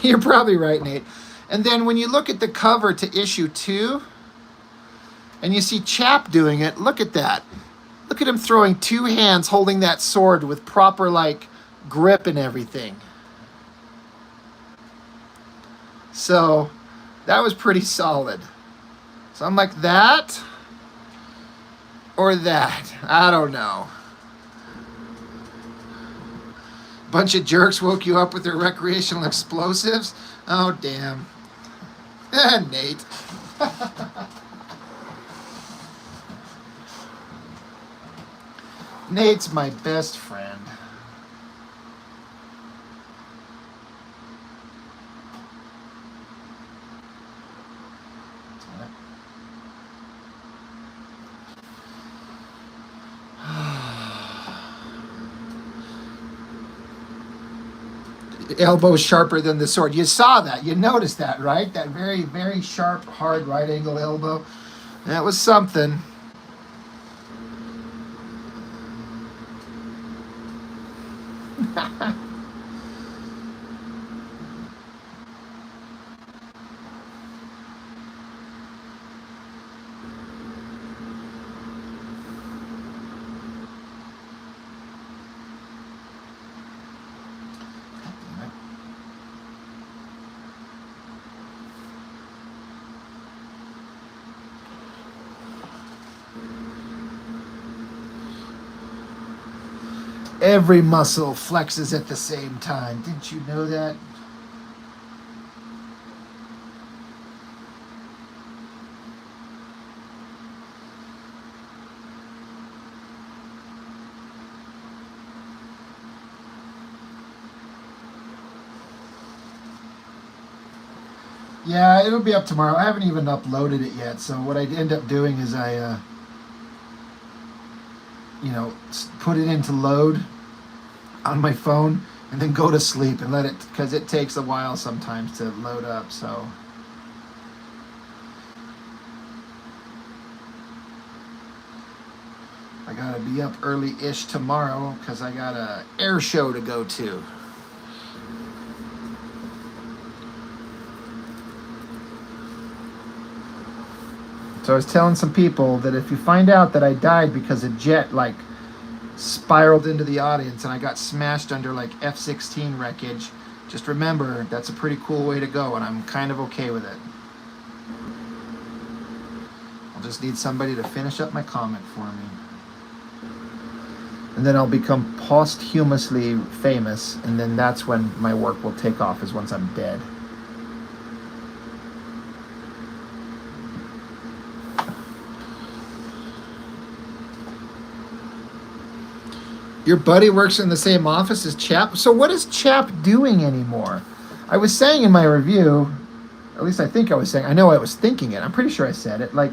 You're probably right, Nate. And then when you look at the cover to issue 2, and you see Chap doing it, look at that. Look at him throwing 2 hands holding that sword with proper, like, grip and everything. So that was pretty solid. So I'm like, that or that? I don't know. Bunch of jerks woke you up with their recreational explosives? Oh, damn. Nate. Nate's my best friend. Elbow sharper than the sword. You saw that. You noticed that, right? That very, very sharp, hard right angle elbow. That was something. Every muscle flexes at the same time. Didn't you know that? Yeah, it'll be up tomorrow. I haven't even uploaded it yet. So what I end up doing is I, put it into load on my phone and then go to sleep and let it, because it takes a while sometimes to load up. So I gotta be up early-ish tomorrow because I got a air show to go to. So I was telling some people that if you find out that I died because a jet like spiraled into the audience and I got smashed under like F-16 wreckage, just remember that's a pretty cool way to go, and I'm kind of okay with it. I'll just need somebody to finish up my comic for me. And then I'll become posthumously famous, and then that's when my work will take off, is once I'm dead. Your buddy works in the same office as Chap. So what is Chap doing anymore? I was saying in my review, at least I think I was saying, I know I was thinking it, I'm pretty sure I said it, like,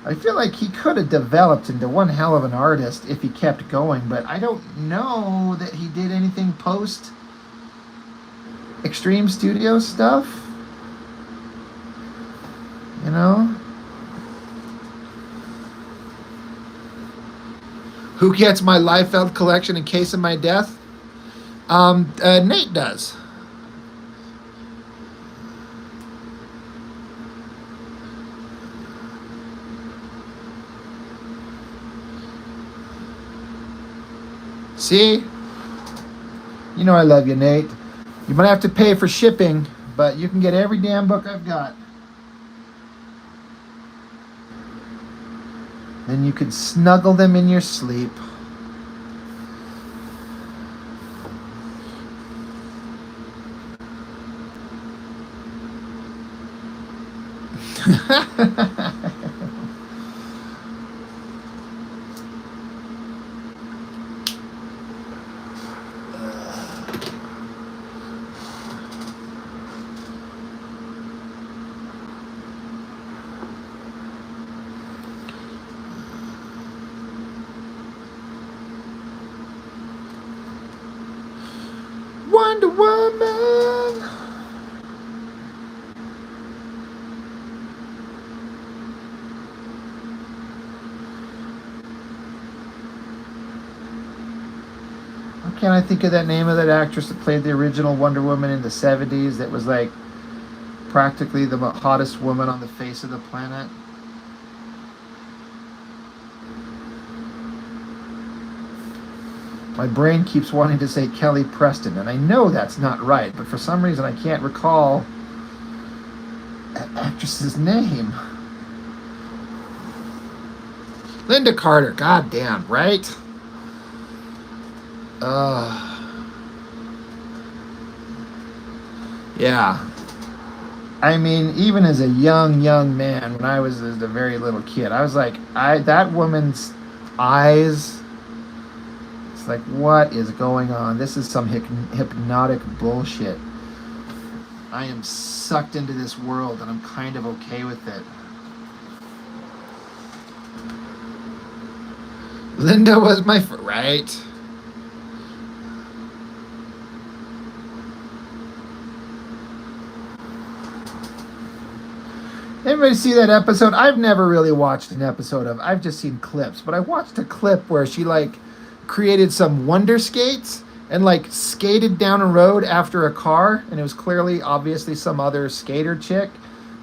I feel like he could have developed into one hell of an artist if he kept going, but I don't know that he did anything post Extreme Studio stuff. You know? Who gets my Liefeld collection in case of my death? Nate does. See? You know I love you, Nate. You might have to pay for shipping, but you can get every damn book I've got. Then you can snuggle them in your sleep. Wonder Woman. Why can't I think of that name of that actress that played the original Wonder Woman in the 70s that was like practically the hottest woman on the face of the planet? My brain keeps wanting to say Kelly Preston, and I know that's not right, but for some reason I can't recall that actress's name. Linda Carter, goddamn, right? Yeah. I mean, even as a young man, when I was a very little kid, I was like, that woman's eyes. It's like, what is going on? This is some hypnotic bullshit. I am sucked into this world, and I'm kind of okay with it. Linda was my right. Everybody see that episode? I've never really watched an episode of. I've just seen clips, but I watched a clip where she like created some wonder skates and like skated down a road after a car, and it was clearly, obviously, some other skater chick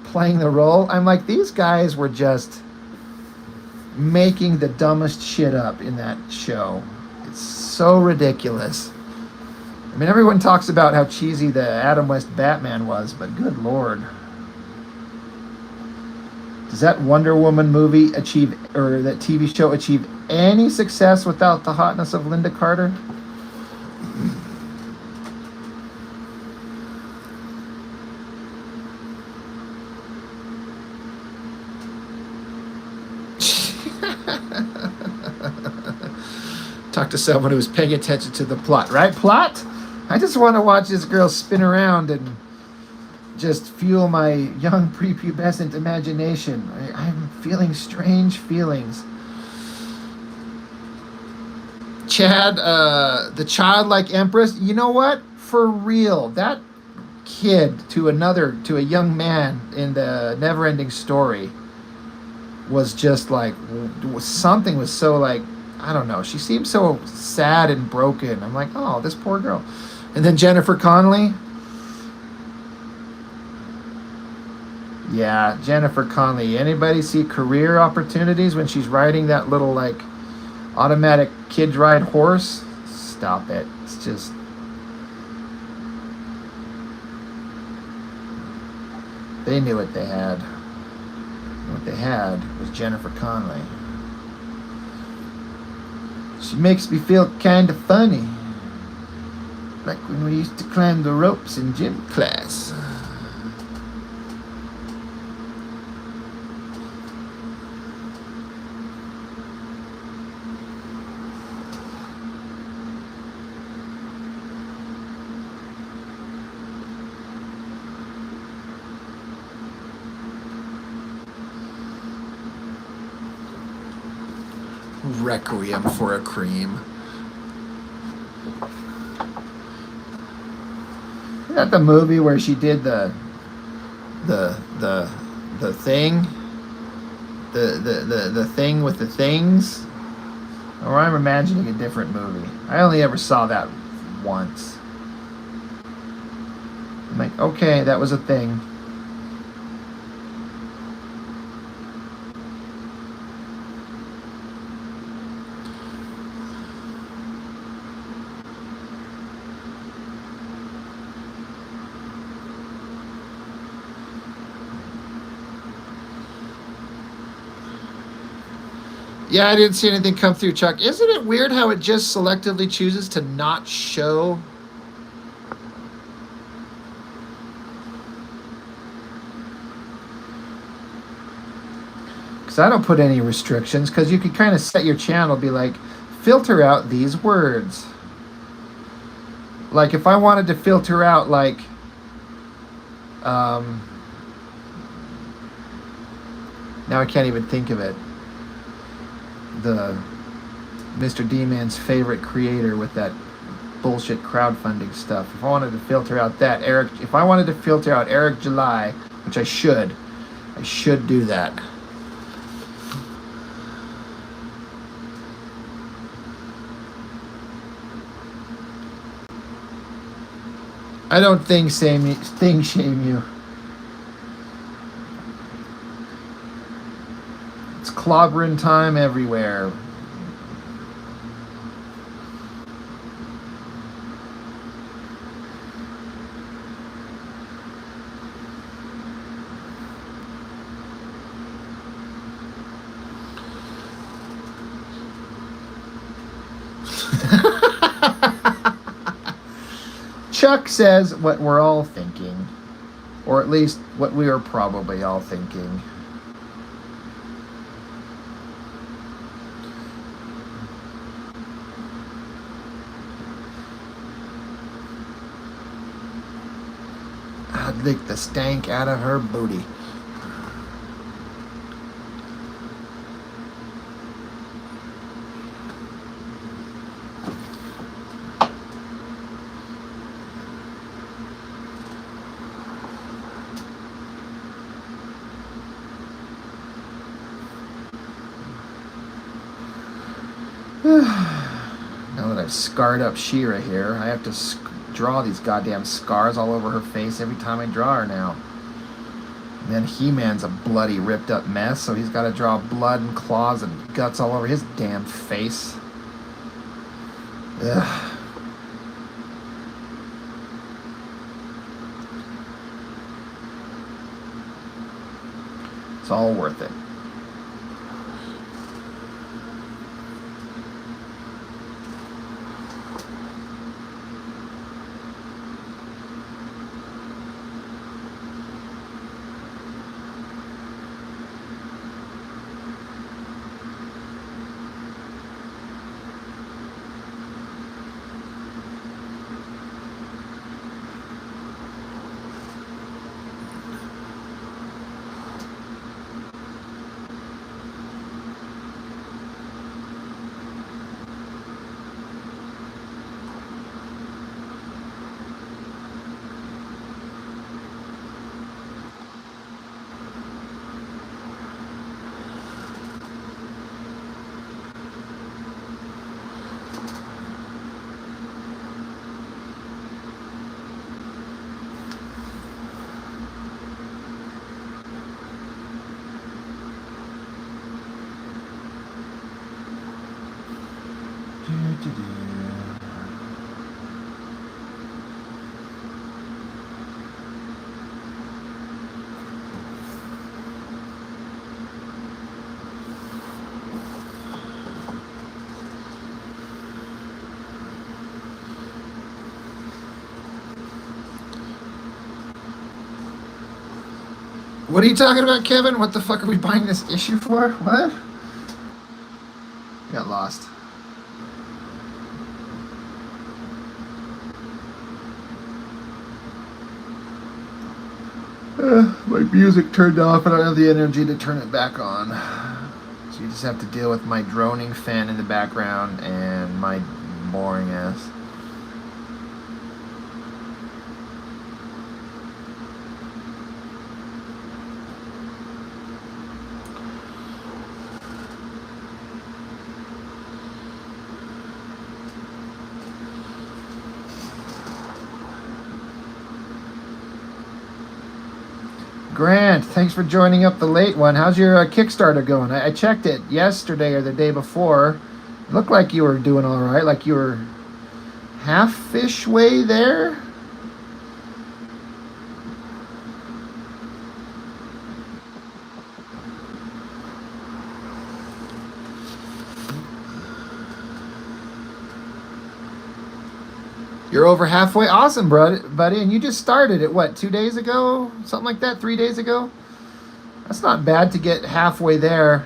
playing the role. I'm like, these guys were just making the dumbest shit up in that show. It's so ridiculous. I mean, everyone talks about how cheesy the Adam West Batman was, but good lord. Does that Wonder Woman movie achieve, or that TV show achieve any success without the hotness of Linda Carter? Talk to someone who's paying attention to the plot, right? Plot? I just want to watch this girl spin around and just fuel my young prepubescent imagination. I'm feeling strange feelings. Chad, the childlike empress, you know what? For real, that kid to a young man in the Never-Ending Story was just like, something was so like, I don't know, she seemed so sad and broken. I'm like, oh, this poor girl. And then Jennifer Connelly. Yeah, Jennifer Connelly. Anybody see career opportunities when she's riding that little like automatic kids ride horse? Stop it. It's just, they knew what they had. What they had was Jennifer Connelly. She makes me feel kind of funny. Like when we used to climb the ropes in gym class. Requiem for a Cream. Is that the movie where she did the thing? The thing with the things? Or I'm imagining a different movie. I only ever saw that once. I'm like, okay, that was a thing. Yeah, I didn't see anything come through, Chuck. Isn't it weird how it just selectively chooses to not show? Because I don't put any restrictions, because you can kind of set your channel, be like, filter out these words. Like if I wanted to filter out like, now I can't even think of it. The Mr. D-Man's favorite creator with that bullshit crowdfunding stuff. If I wanted to filter out that if I wanted to filter out Eric July, which I should do that. I don't thing shame you. It's clobbering time everywhere. Chuck says what we're all thinking, or at least what we are probably all thinking. I'd lick the stank out of her booty. Now that I've scarred up She-Ra here, I have to draw these goddamn scars all over her face every time I draw her now. And then He-Man's a bloody ripped up mess, so he's got to draw blood and claws and guts all over his damn face. Ugh. It's all worth it. What are you talking about, Kevin? What the fuck are we buying this issue for? What? Got lost. My music turned off and I don't have the energy to turn it back on. So you just have to deal with my droning fan in the background and my boring ass. Grant, thanks for joining up the late one. How's your Kickstarter going? I checked it yesterday or the day before. It looked like you were doing all right, like you were half-ish way there. You're over halfway. Awesome, buddy. And you just started it, what, 2 days ago? Something like that? 3 days ago? That's not bad to get halfway there.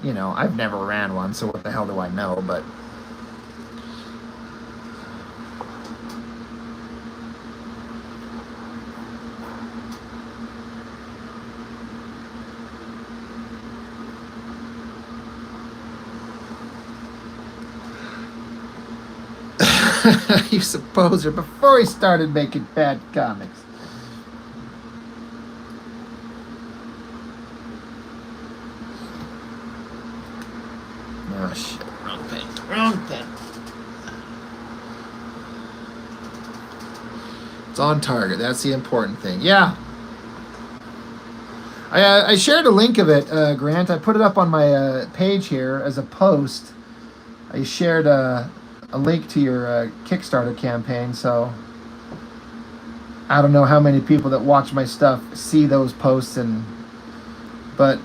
You know, I've never ran one, so what the hell do I know? But You supposer, before he started making bad comics. Oh shit, wrong pen. Wrong pen. It's on target, that's the important thing. Yeah. I shared a link of it, Grant. I put it up on my page here as a post. I shared a link to your Kickstarter campaign, so I don't know how many people that watch my stuff see those posts, but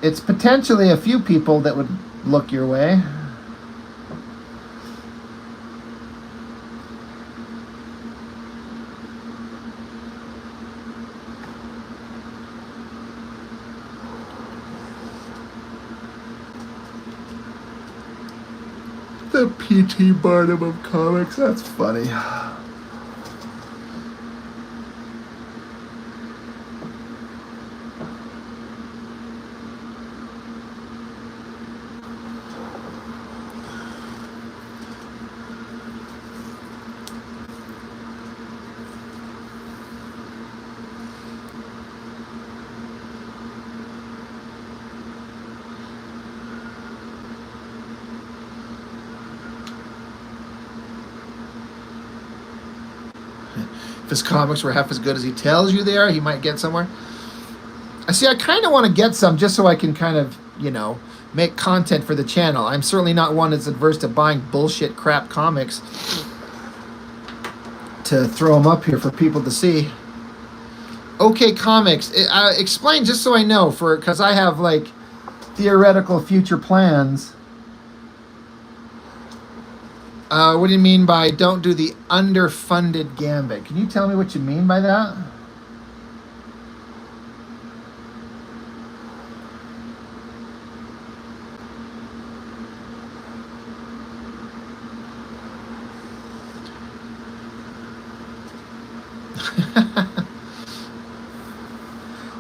it's potentially a few people that would look your way. The P.T. Barnum of comics, that's funny. If his comics were half as good as he tells you they are, he might get somewhere. I see, I kind of want to get some just so I can kind of, make content for the channel. I'm certainly not one that's adverse to buying bullshit crap comics to throw them up here for people to see. Okay, comics. Explain just so I know, because I have like theoretical future plans. What do you mean by don't do the underfunded gambit? Can you tell me what you mean by that?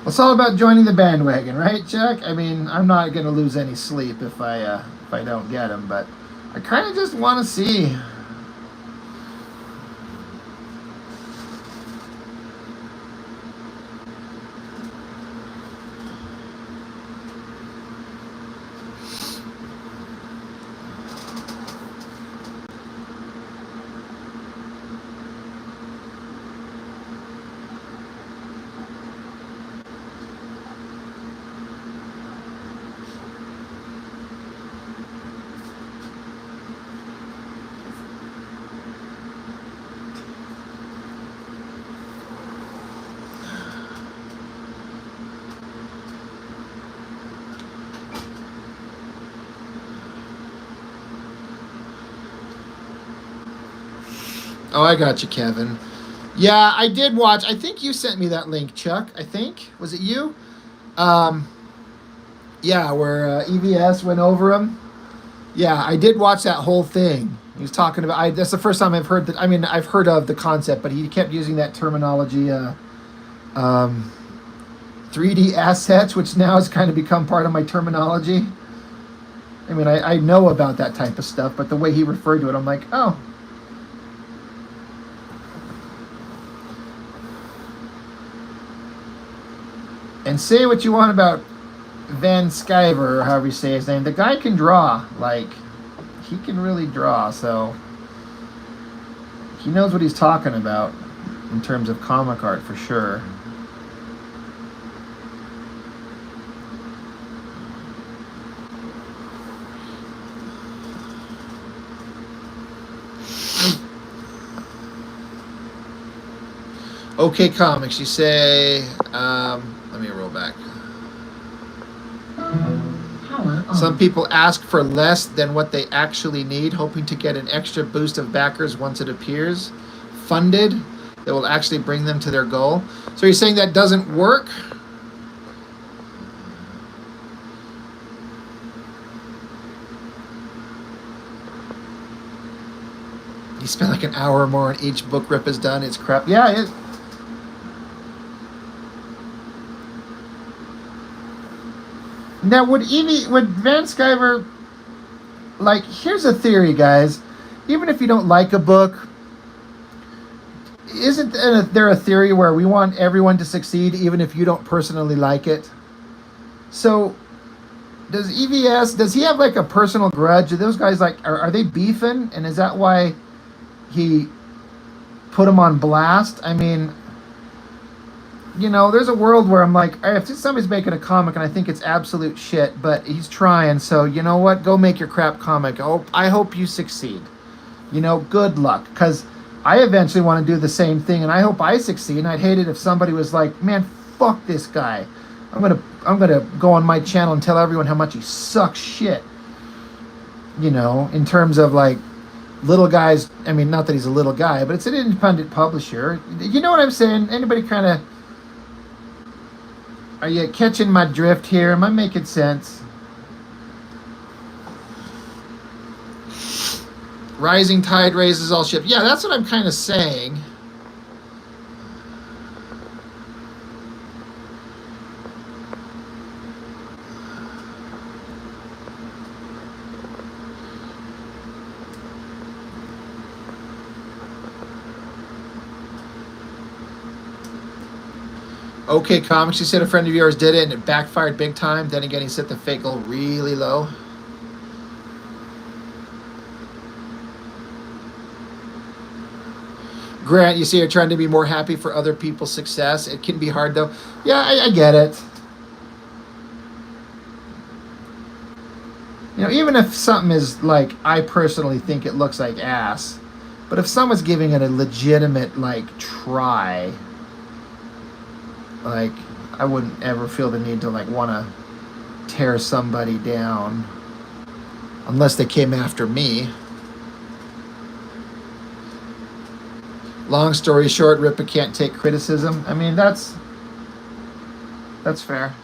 It's all about joining the bandwagon, right, Chuck? I mean, I'm not going to lose any sleep if I don't get them, but I kind of just want to see. Oh, I got you, Kevin. Yeah, I did watch. I think you sent me that link, Chuck. I think. Was it you? Yeah, where EVS went over him. Yeah, I did watch that whole thing. He was talking about. That's the first time I've heard that. I mean, I've heard of the concept, but he kept using that terminology. 3D assets, which now has kind of become part of my terminology. I mean, I know about that type of stuff, but the way he referred to it, I'm like, oh. And say what you want about Van Sciver, or however you say his name. The guy can draw. Like, he can really draw, so he knows what he's talking about in terms of comic art for sure. Okay, comics, you say, let me roll back. Some people ask for less than what they actually need, hoping to get an extra boost of backers once it appears funded that will actually bring them to their goal. So you're saying that doesn't work? You spend like an hour or more on each book Rip has done. It's crap. Yeah, it. Now, would Van Sciver, like, here's a theory, guys. even if you don't like a book, isn't there a theory where we want everyone to succeed even if you don't personally like it? So does EVS, does he have like a personal grudge? Are those guys like, are they beefing? And is that why he put him on blast? I mean, you know, there's a world where I'm like, if somebody's making a comic and I think it's absolute shit, but he's trying, so you know what? Go make your crap comic. I hope you succeed. You know, good luck. Because I eventually want to do the same thing, and I hope I succeed. And I'd hate it if somebody was like, man, fuck this guy. I'm gonna go on my channel and tell everyone how much he sucks shit. You know, in terms of like little guys. I mean, not that he's a little guy, but it's an independent publisher. You know what I'm saying? Anybody kind of, are you catching my drift here? Am I making sense? Rising tide raises all ships. Yeah, that's what I'm kind of saying. Okay, Comics, you said a friend of yours did it and it backfired big time. Then again, he set the fake goal really low. Grant, you see, you're trying to be more happy for other people's success. It can be hard, though. Yeah, I get it. You know, even if something is like, I personally think it looks like ass, but if someone's giving it a legitimate, like, try, like, I wouldn't ever feel the need to, like, want to tear somebody down unless they came after me. Long story short, Rippa can't take criticism. I mean, that's fair.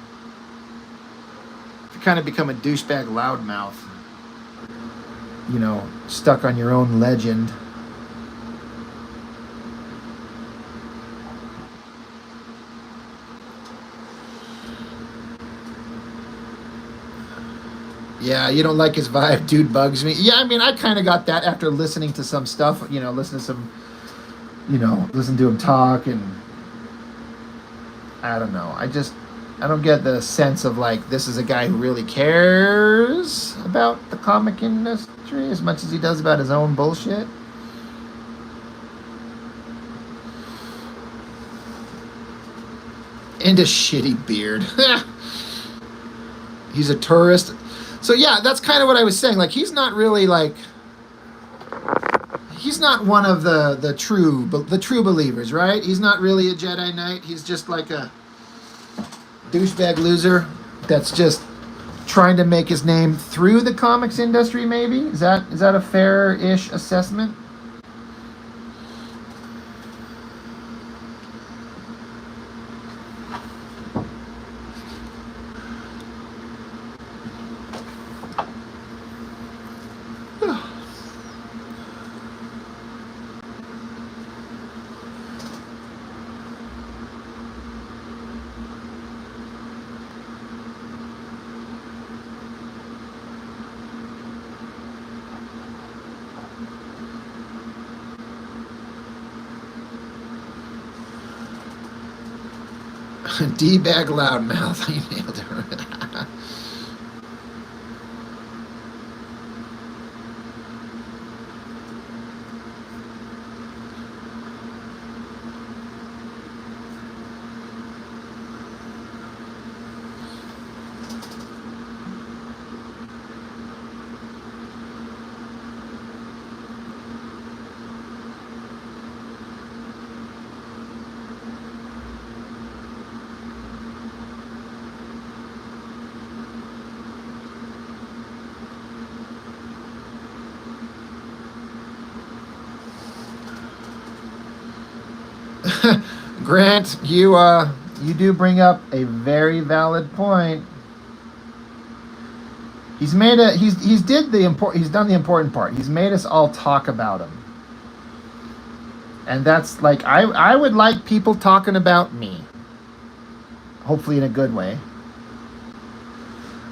You kind of become a douchebag loudmouth. You know, stuck on your own legend. Yeah, you don't like his vibe, dude bugs me. Yeah, I mean, I kind of got that after listening to some stuff, you know, listen to him talk, and I don't know. I don't get the sense of like, this is a guy who really cares about the comic industry as much as he does about his own bullshit. And a shitty beard. He's a tourist. So yeah, that's kind of what I was saying. Like, he's not really like, he's not one of the true believers, right? He's not really a Jedi Knight. He's just like a douchebag loser that's just trying to make his name through the comics industry. Maybe is that a fair-ish assessment? D-bag loudmouth. I nailed it. Grant, you do bring up a very valid point. He's done the important part. He's made us all talk about him. And that's like, I would like people talking about me. Hopefully in a good way.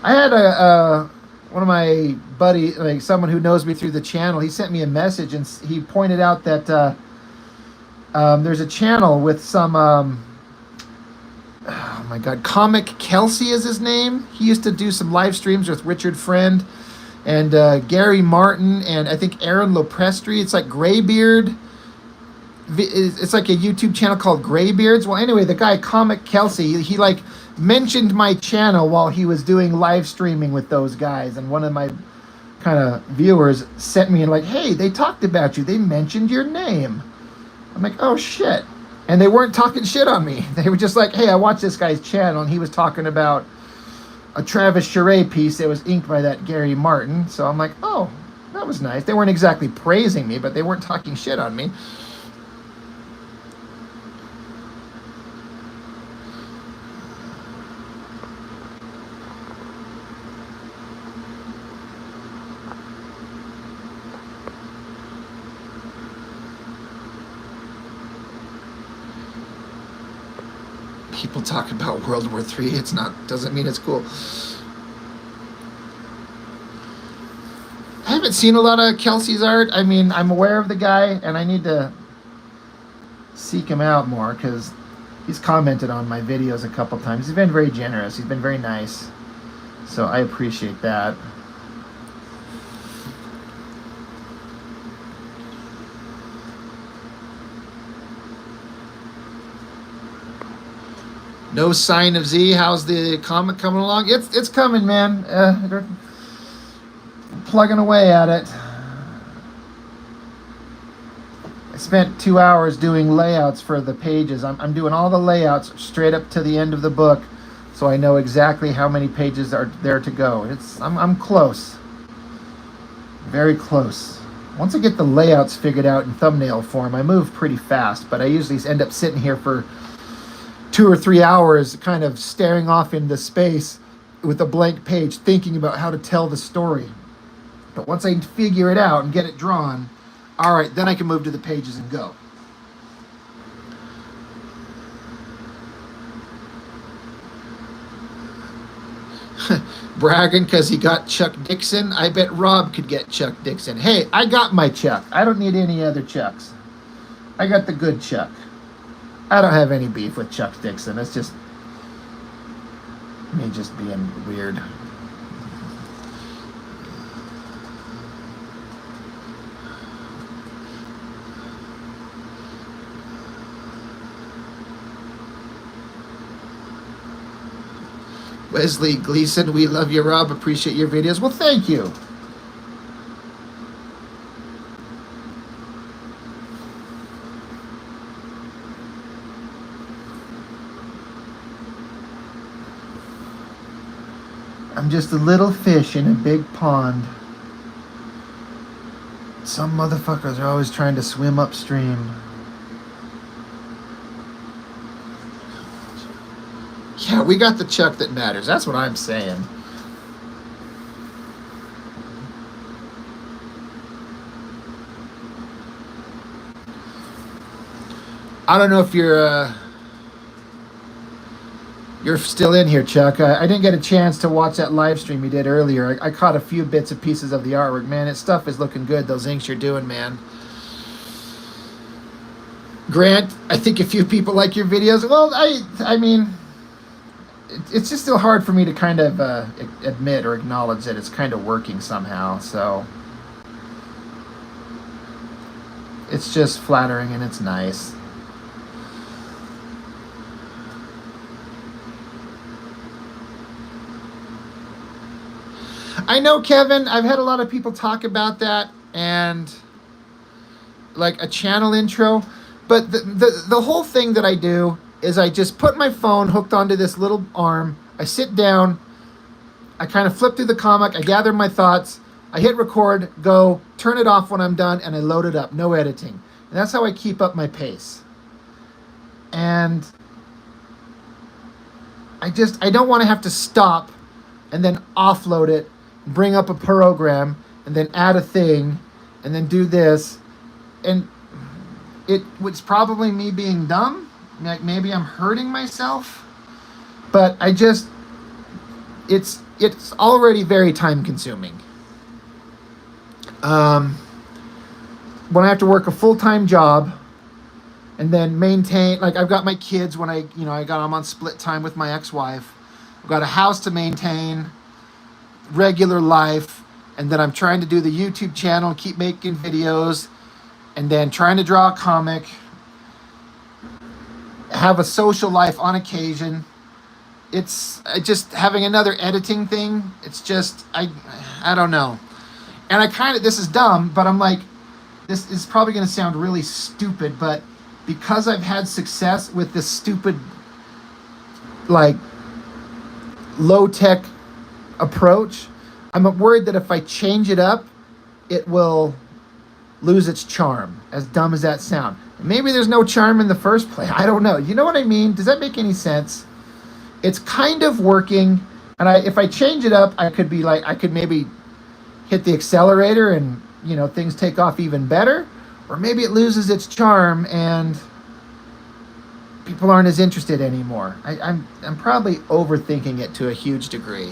I had one of my buddy, like someone who knows me through the channel, he sent me a message and he pointed out that there's a channel with some oh my god, Comic Kelsey is his name. He used to do some live streams with Richard Friend and Gary Martin and I think Aaron Loprestri. It's like Graybeard. It's like a YouTube channel called Graybeards. Well, anyway, the guy Comic Kelsey, he like mentioned my channel while he was doing live streaming with those guys, and one of my kind of viewers sent me and like, hey, they talked about you. They mentioned your name. I'm like, oh shit. And they weren't talking shit on me. They were just like, hey, I watched this guy's channel and he was talking about a Travis Charest piece that was inked by that Gary Martin. So I'm like, oh, that was nice. They weren't exactly praising me, but they weren't talking shit on me. People talk about World War III. It's not, doesn't mean it's cool. I haven't seen a lot of Kelsey's art. I mean, I'm aware of the guy, and I need to seek him out more because he's commented on my videos a couple times. He's been very generous. He's been very nice. So I appreciate that. No sign of Z. How's the comic coming along? It's coming, man. They're plugging away at it. I spent 2 hours doing layouts for the pages. I'm doing all the layouts straight up to the end of the book, so I know exactly how many pages are there to go. I'm close, very close. Once I get the layouts figured out in thumbnail form, I move pretty fast. But I usually end up sitting here for 2 or 3 hours kind of staring off into space with a blank page thinking about how to tell the story. But once I figure it out and get it drawn, all right, then I can move to the pages and go. Bragging because he got Chuck Dixon. I bet Rob could get Chuck Dixon. Hey, I got my Chuck. I don't need any other Chucks. I got the good Chuck. I don't have any beef with Chuck Dixon. It's just me just being weird. Wesley Gleason, we love you, Rob. Appreciate your videos. Well, thank you. I'm just a little fish in a big pond. Some motherfuckers are always trying to swim upstream. Yeah, we got the Chuck that matters. That's what I'm saying. I don't know if you're still in here, Chuck. I didn't get a chance to watch that live stream you did earlier. I caught a few bits and pieces of the artwork. Man, that stuff is looking good. Those inks you're doing, man. Grant, I think a few people like your videos. Well, I mean, it's just still hard for me to kind of admit or acknowledge that it's kind of working somehow. So it's just flattering and it's nice. I know, Kevin, I've had a lot of people talk about that and like a channel intro, but the whole thing that I do is I just put my phone hooked onto this little arm, I sit down, I kind of flip through the comic, I gather my thoughts, I hit record, go, turn it off when I'm done, and I load it up, no editing. And that's how I keep up my pace. And I don't want to have to stop and then offload it, bring up a program, and then add a thing, and then do this. And it was probably me being dumb. Like maybe I'm hurting myself. But it's it's already very time consuming. When I have to work a full-time job and then maintain, like I've got my kids when I'm on split time with my ex-wife. I've got a house to maintain, regular life, and then I'm trying to do the YouTube channel, keep making videos, and then trying to draw a comic, have a social life on occasion. It's just having another editing thing. It's just, I don't know. And I kind of, this is dumb, but I'm like, this is probably going to sound really stupid, but because I've had success with this stupid, like, low-tech approach, I'm worried that if I change it up, it will lose its charm, as dumb as that sounds. Maybe there's no charm in the first place. I don't know. You know what I mean? Does that make any sense? It's kind of working, and if I change it up, I could maybe hit the accelerator and, things take off even better, or maybe it loses its charm and people aren't as interested anymore. I'm probably overthinking it to a huge degree.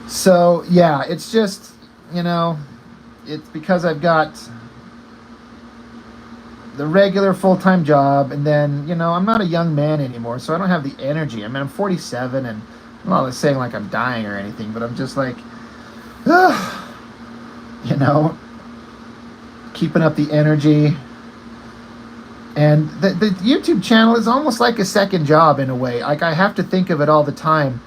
So yeah, it's just, it's because I've got the regular full-time job, and then, I'm not a young man anymore, so I don't have the energy. I mean, I'm 47, and I'm not saying like I'm dying or anything, but I'm just like, keeping up the energy. And the YouTube channel is almost like a second job in a way. Like, I have to think of it all the time,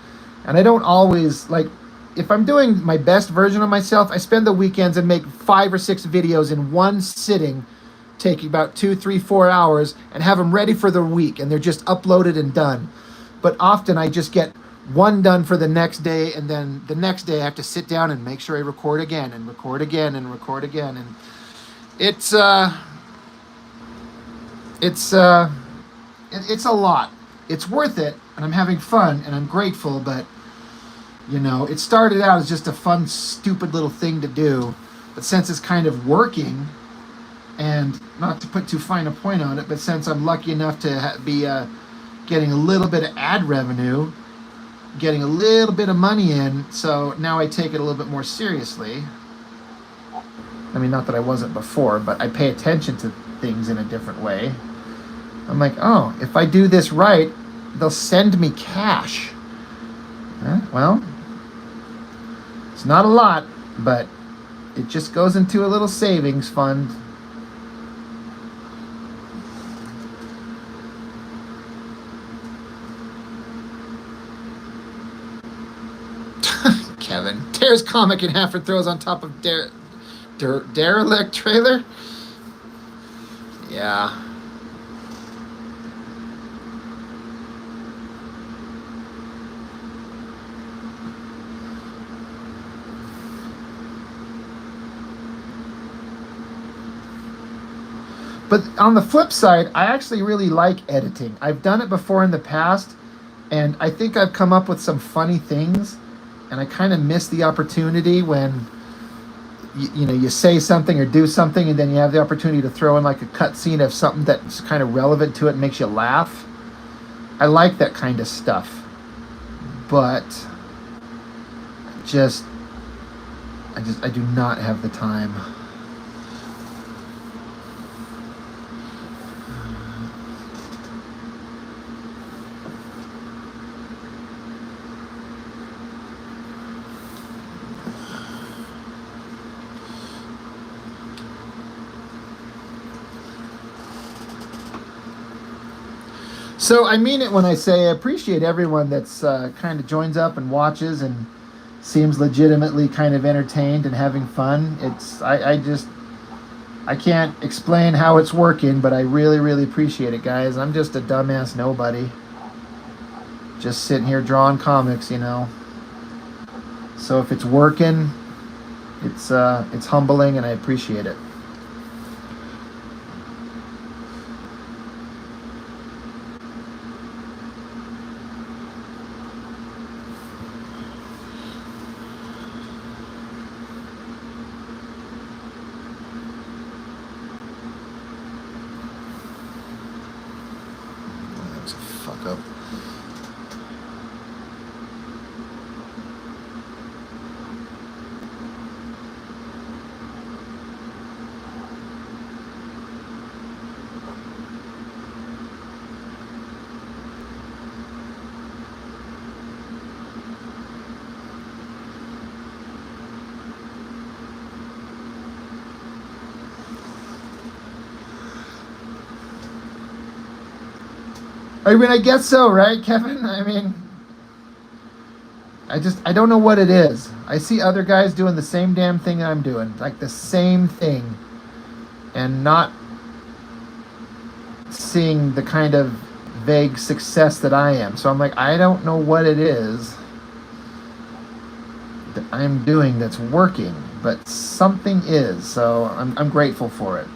and I don't always, like, if I'm doing my best version of myself, I spend the weekends and make 5 or 6 videos in one sitting, taking about 2, 3, 4 hours, and have them ready for the week, and they're just uploaded and done. But often I just get one done for the next day, and then the next day I have to sit down and make sure I record again and record again and record again. And it's a lot. It's worth it, and I'm having fun, and I'm grateful, but it started out as just a fun, stupid little thing to do. But since it's kind of working, and not to put too fine a point on it, but since I'm lucky enough to be getting a little bit of ad revenue, getting a little bit of money in, so now I take it a little bit more seriously. I mean, not that I wasn't before, but I pay attention to things in a different way. I'm like, oh, if I do this right, they'll send me cash. Well, it's not a lot, but it just goes into a little savings fund. Kevin tears comic in half and throws on top of derelict trailer. Yeah. But on the flip side, I actually really like editing. I've done it before in the past, and I think I've come up with some funny things, and I kind of miss the opportunity when you say something or do something, and then you have the opportunity to throw in like a cutscene of something that's kind of relevant to it and makes you laugh. I like that kind of stuff, but I do not have the time. So I mean it when I say I appreciate everyone that's kind of joins up and watches and seems legitimately kind of entertained and having fun. I can't explain how it's working, but I really, really appreciate it, guys. I'm just a dumbass nobody, just sitting here drawing comics, So if it's working, it's humbling, and I appreciate it. I mean, I guess so, right, Kevin? I mean, I don't know what it is. I see other guys doing the same damn thing I'm doing, like the same thing, and not seeing the kind of vague success that I am. So I'm like, I don't know what it is that I'm doing that's working, but something is. So I'm grateful for it.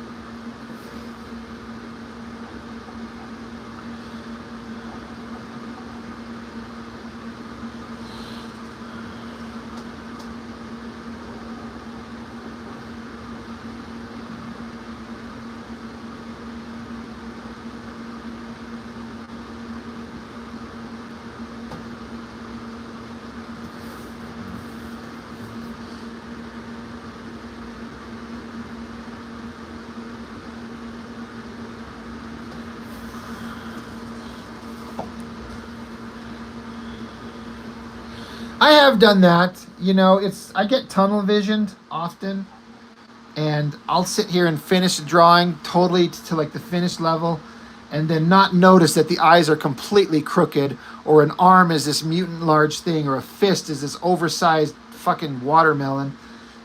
I have done that. You know, I get tunnel visioned often, and I'll sit here and finish a drawing totally to like the finished level, and then not notice that the eyes are completely crooked, or an arm is this mutant large thing, or a fist is this oversized fucking watermelon,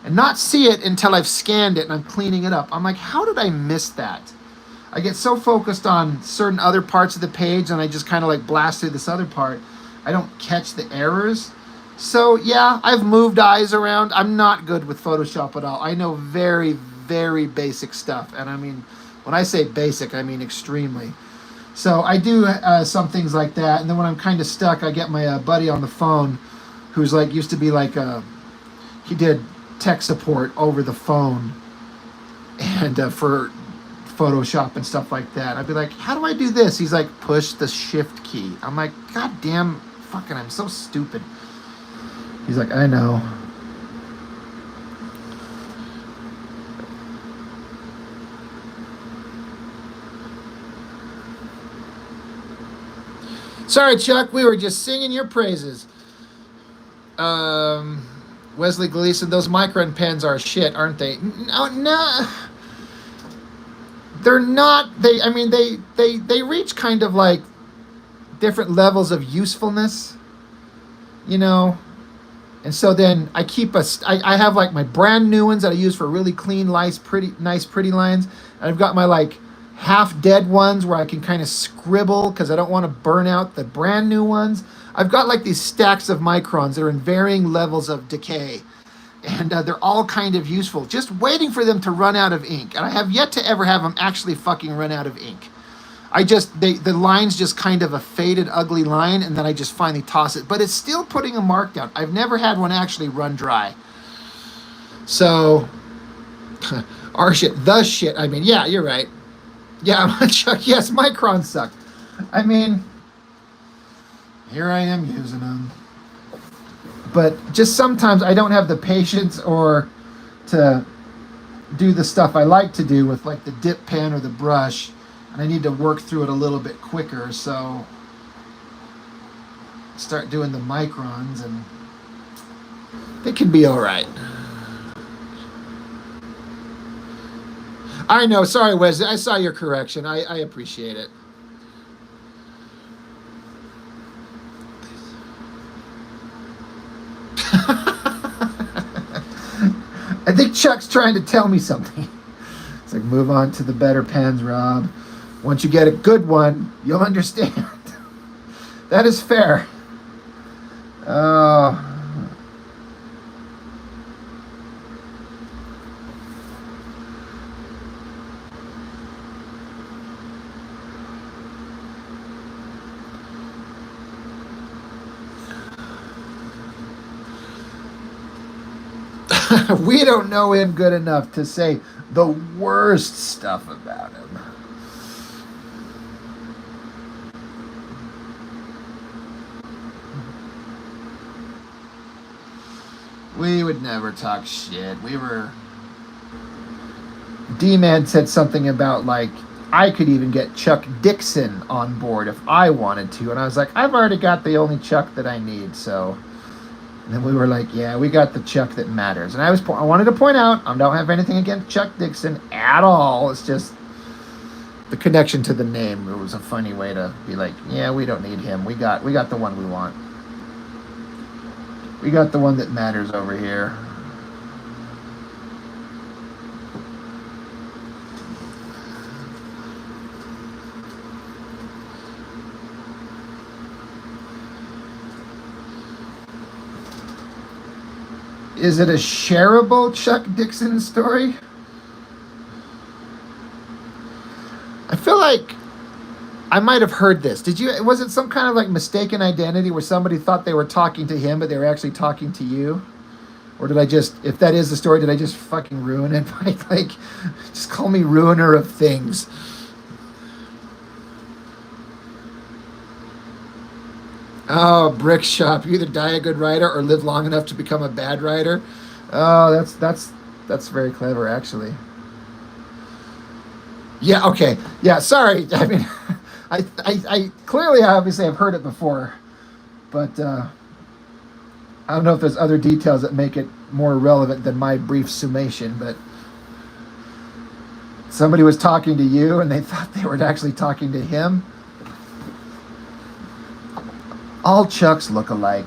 and not see it until I've scanned it and I'm cleaning it up. I'm like, how did I miss that? I get so focused on certain other parts of the page, and I just kind of like blast through this other part. I don't catch the errors. So yeah, I've moved eyes around. I'm not good with Photoshop at all. I know very, very basic stuff. And I mean, when I say basic, I mean extremely. So I do some things like that. And then when I'm kind of stuck, I get my buddy on the phone who's like, used to be like, he did tech support over the phone and for Photoshop and stuff like that. I'd be like, how do I do this? He's like, push the shift key. I'm like, God damn, fucking, I'm so stupid. He's like, I know. Sorry, Chuck. We were just singing your praises. Wesley Gleason, those Micron pens are shit, aren't they? No. They're not. I mean, they reach kind of like different levels of usefulness, you know. And so then I keep I have like my brand new ones that I use for really clean, nice, pretty lines. And I've got my like half dead ones where I can kind of scribble because I don't want to burn out the brand new ones. I've got like these stacks of microns that are in varying levels of decay. And they're all kind of useful, just waiting for them to run out of ink. And I have yet to ever have them actually fucking run out of ink. The line's just kind of a faded, ugly line, and then I just finally toss it. But it's still putting a mark down. I've never had one actually run dry. So, our shit, the shit. I mean, yeah, you're right. Yeah, Chuck, yes, microns suck. I mean, here I am using them. But just sometimes I don't have the patience or to do the stuff I like to do with like the dip pen or the brush. And I need to work through it a little bit quicker, so start doing the microns, and they can be all right. I know, sorry, Wesley, I saw your correction. I appreciate it. I think Chuck's trying to tell me something. It's like, move on to the better pens, Rob. Once you get a good one, you'll understand. That is fair. Oh. We don't know him good enough to say the worst stuff about him. We would never talk shit. D-Man said something about like I could even get Chuck Dixon on board if I wanted to, and I was like, I've already got the only Chuck that I need. So, and then we were like, yeah, we got the Chuck that matters. And I wanted to point out, I don't have anything against Chuck Dixon at all. It's just the connection to the name. It was a funny way to be like, yeah, we don't need him. We got the one we want. We got the one that matters over here. Is it a shareable Chuck Dixon story? I feel like I might have heard this. Did you? Was it some kind of like mistaken identity where somebody thought they were talking to him, but they were actually talking to you? Or did I just, if that is the story, did I just fucking ruin it by like, just call me ruiner of things? Oh, brick shop. You either die a good writer or live long enough to become a bad writer. Oh, that's very clever, actually. Yeah. Okay. Yeah. Sorry. I mean, I clearly, obviously, I've heard it before, but I don't know if there's other details that make it more relevant than my brief summation. But somebody was talking to you, and they thought they were actually talking to him. All Chucks look alike.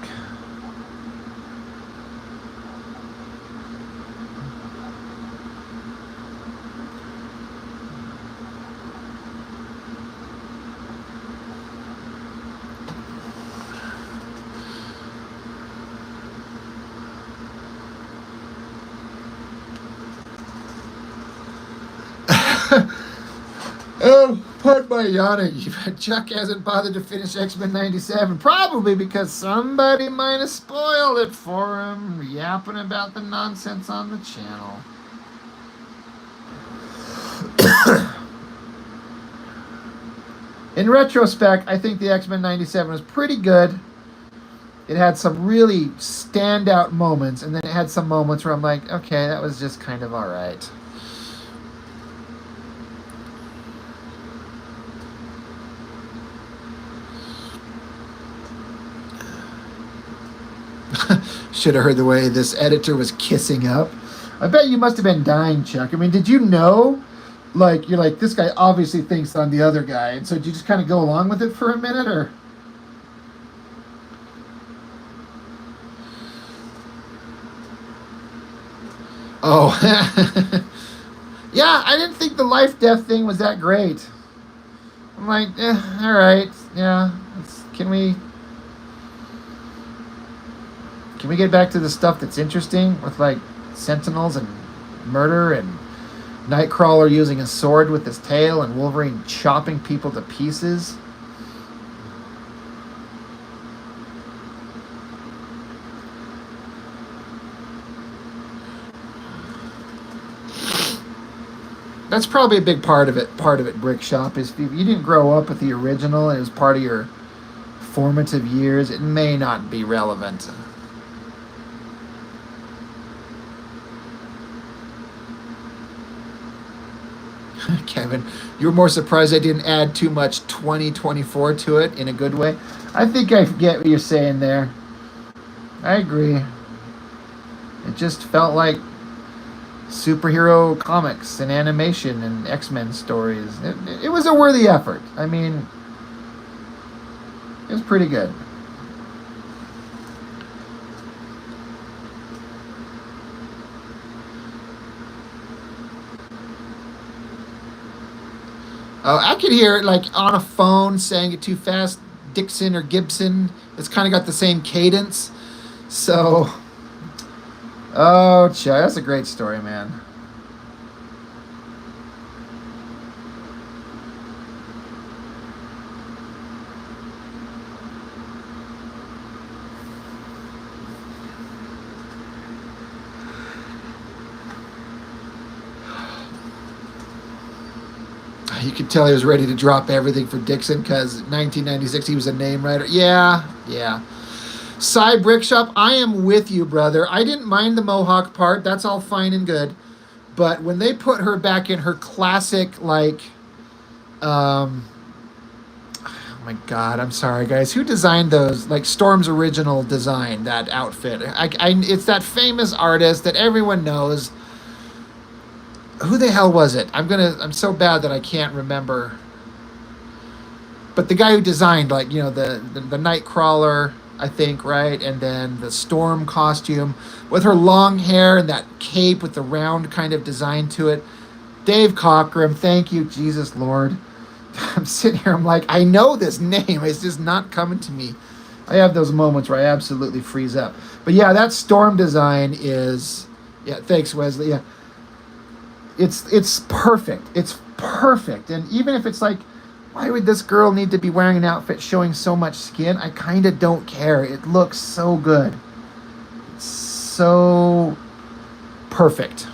Oh, pardon my yawning. Chuck hasn't bothered to finish X-Men 97. Probably because somebody might have spoiled it for him, yapping about the nonsense on the channel. In retrospect, I think the X-Men 97 was pretty good. It had some really standout moments, and then it had some moments where I'm like, okay, that was just kind of all right. Should have heard the way this editor was kissing up. I bet you must have been dying, Chuck. I mean, did you know? Like, you're like, this guy obviously thinks I'm the other guy. And so did you just kind of go along with it for a minute, or? Oh. Yeah, I didn't think the life-death thing was that great. I'm like, all right. Yeah. Can we get back to the stuff that's interesting with, like, Sentinels and murder and Nightcrawler using a sword with his tail and Wolverine chopping people to pieces? That's probably a big part of it, Brick Shop, is if you didn't grow up with the original and it was part of your formative years, it may not be relevant. Kevin, you were more surprised I didn't add too much 2024 to it in a good way. I think I get what you're saying there. I agree. It just felt like superhero comics and animation and X-Men stories. It was a worthy effort. I mean, it was pretty good. I could hear it like on a phone saying it too fast, Dixon or Gibson. It's kind of got the same cadence. So, oh, Chuck, that's a great story, man. You could tell he was ready to drop everything for Dixon because 1996 he was a name writer. Yeah. Cy Brickshop, I am with you, brother. I didn't mind the Mohawk part. That's all fine and good. But when they put her back in her classic, like, oh my God, I'm sorry, guys. Who designed those? Like Storm's original design, that outfit. It's that famous artist that everyone knows. who the hell was it? I'm so bad that I can't remember. But the guy who designed, like, the Nightcrawler, I think, right? And then the Storm costume with her long hair and that cape with the round kind of design to it. Dave Cockrum, thank you, Jesus Lord. I'm sitting here, I'm like, I know this name. It's just not coming to me. I have those moments where I absolutely freeze up. But yeah, that Storm design is, yeah, thanks, Wesley. Yeah. It's perfect. It's perfect. And even if it's like, why would this girl need to be wearing an outfit showing so much skin? I kind of don't care. It looks so good. It's so perfect.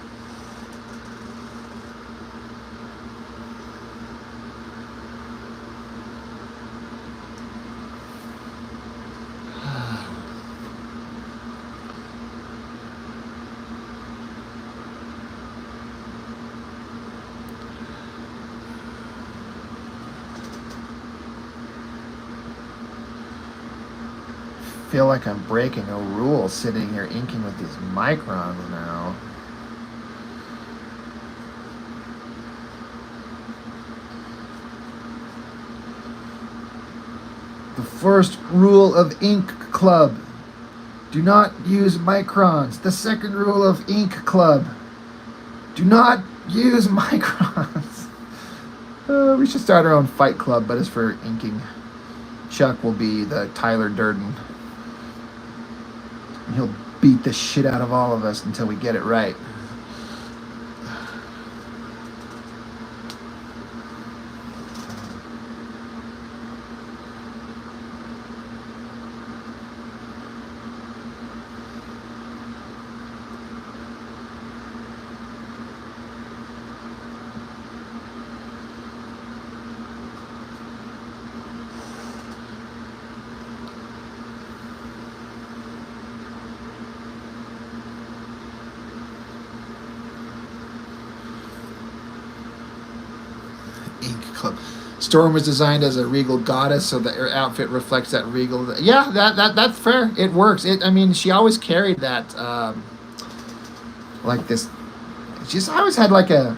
Feel like I'm breaking a rule sitting here inking with these microns now. The first rule of Ink Club: do not use microns. The second rule of Ink Club: do not use microns. We should start our own fight club, but it's for inking. Chuck will be the Tyler Durden. He'll beat the shit out of all of us until we get it right. Storm was designed as a regal goddess, so that her outfit reflects that regal. Yeah, that's fair. It works. I mean, she always carried that, like this. She's always had like a,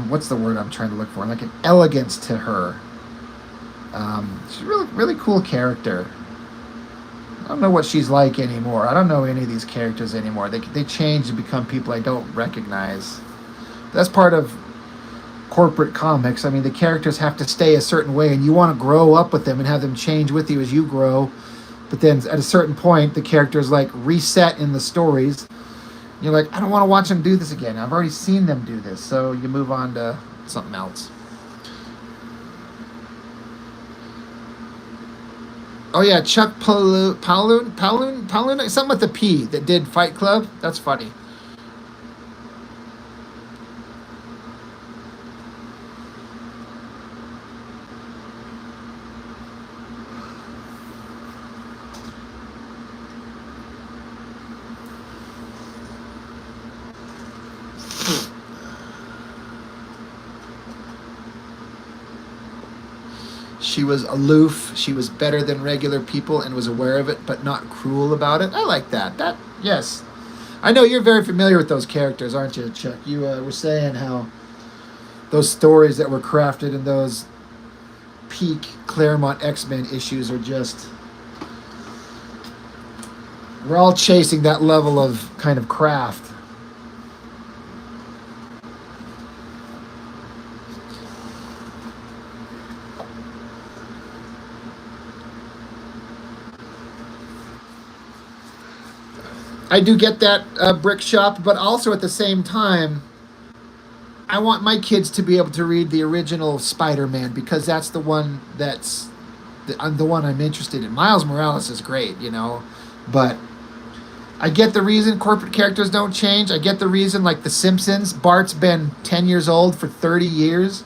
what's the word I'm trying to look for? Like an elegance to her. She's a really cool character. I don't know what she's like anymore. I don't know any of these characters anymore. They change and become people I don't recognize. That's part of corporate comics. I mean, the characters have to stay a certain way, and you want to grow up with them and have them change with you as you grow. But then at a certain point, the characters like reset in the stories. You're like, I don't want to watch them do this again. I've already seen them do this. So you move on to something else. Oh yeah, Chuck Palahniuk, something with a P, that did Fight Club. That's funny. She was aloof. She was better than regular people and was aware of it, but not cruel about it. I like that. Yes. I know you're very familiar with those characters, aren't you, Chuck? You were saying how those stories that were crafted in those peak Claremont X-Men issues are just... We're all chasing that level of kind of craft. I do get that, Brick Shop, but also at the same time, I want my kids to be able to read the original Spider-Man, because that's the one the one I'm interested in. Miles Morales is great, but I get the reason corporate characters don't change. I get the reason, like The Simpsons, Bart's been 10 years old for 30 years.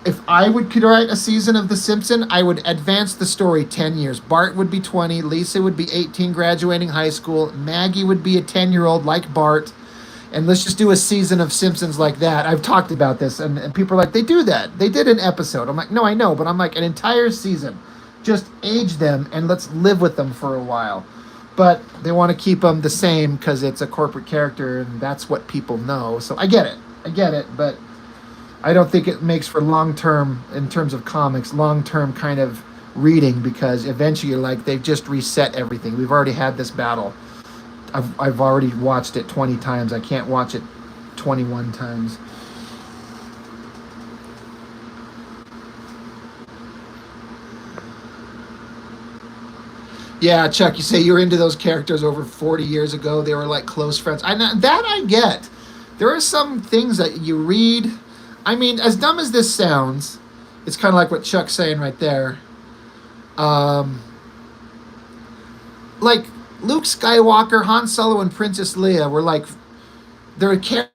If I could write a season of The Simpsons, I would advance the story 10 years. Bart would be 20, Lisa would be 18, graduating high school, Maggie would be a 10-year-old like Bart, and let's just do a season of Simpsons like that. I've talked about this, and people are like, they do that. They did an episode. I'm like, no, I know, but I'm like, an entire season. Just age them, and let's live with them for a while. but they want to keep them the same because it's a corporate character and that's what people know. So I get it, but I don't think it makes for long-term, in terms of comics, long-term kind of reading, because eventually you're like, they've just reset everything. We've already had this battle. I've already watched it 20 times. I can't watch it 21 times. Yeah, Chuck, you say you were into those characters over 40 years ago. They were like close friends. That I get. There are some things that you read. I mean, as dumb as this sounds, it's kind of like what Chuck's saying right there. Like Luke Skywalker, Han Solo, and Princess Leia were like, they're a character.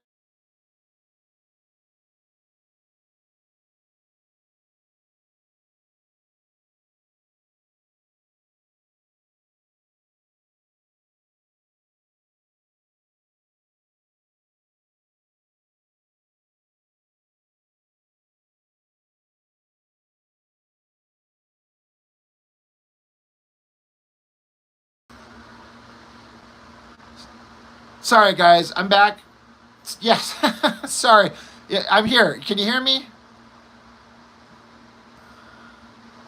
Sorry, guys, I'm back. Yes, sorry. Yeah, I'm here. Can you hear me?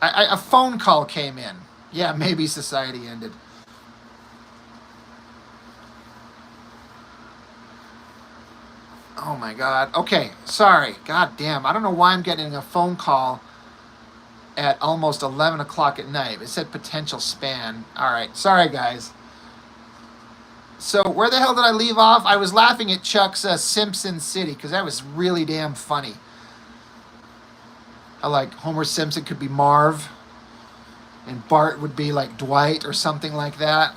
A phone call came in. Yeah, maybe society ended. Oh my God. Okay, sorry. God damn. I don't know why I'm getting a phone call at almost 11 o'clock at night. It said potential span. All right. Sorry, guys. So where the hell did I leave off? I was laughing at Chuck's Simpson City because that was really damn funny. How like Homer Simpson could be Marv and Bart would be like Dwight or something like that.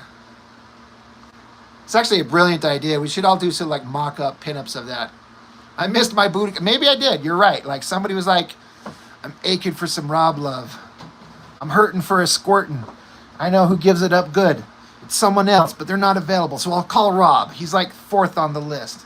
It's actually a brilliant idea. We should all do some like mock-up pinups of that. I missed my booty. Maybe I did. You're right. Like somebody was like, I'm aching for some Rob love. I'm hurting for a squirtin'. I know who gives it up good. It's someone else, but they're not available. So I'll call Rob. He's like fourth on the list.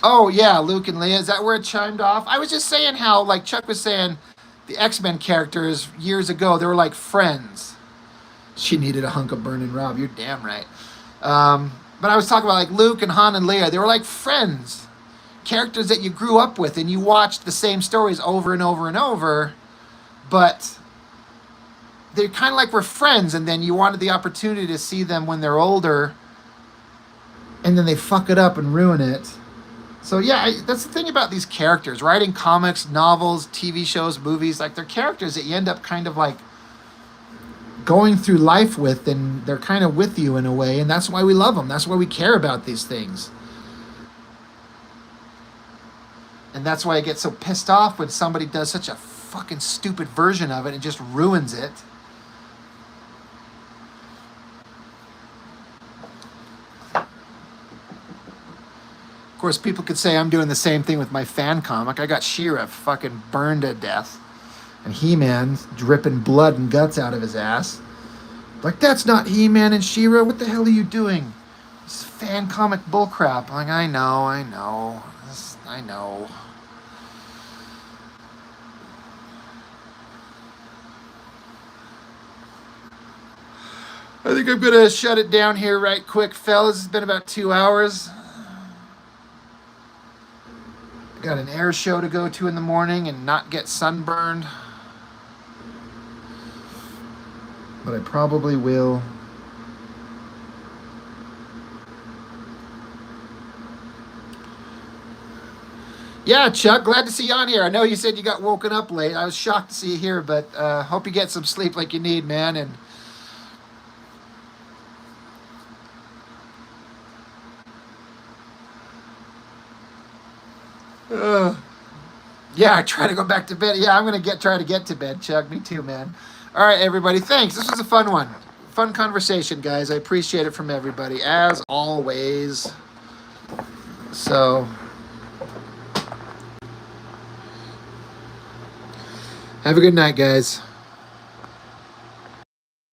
Oh yeah, Luke and Leia. Is that where it chimed off? I was just saying how, like Chuck was saying, the X-Men characters years ago, they were like friends. She needed a hunk of burning Rob. You're damn right. But I was talking about like Luke and Han and Leia. They were like friends. Characters that you grew up with and you watched the same stories over and over and over. But they kind of like were friends, and then you wanted the opportunity to see them when they're older. And then they fuck it up and ruin it. So yeah, that's the thing about these characters. Writing comics, novels, TV shows, movies, like they're characters that you end up kind of like going through life with, and they're kind of with you in a way, and that's why we love them. That's why we care about these things. And that's why I get so pissed off when somebody does such a fucking stupid version of it and just ruins it. Of course, people could say I'm doing the same thing with my fan comic. I got She-Ra fucking burned to death. And He-Man dripping blood and guts out of his ass. Like, that's not He-Man and She-Ra. What the hell are you doing? This fan comic bullcrap. Like, I know. I know. I think I'm going to shut it down here right quick, fellas. It's been about 2 hours. Got an air show to go to in the morning and not get sunburned. But I probably will. Yeah, Chuck, glad to see you on here. I know you said you got woken up late. I was shocked to see you here, but hope you get some sleep like you need, man. And yeah, I try to go back to bed. Yeah, I'm gonna try to get to bed, Chuck. Me too, man. All right, everybody. Thanks. This was a fun one. Fun conversation, guys. I appreciate it from everybody, as always. So, have a good night, guys.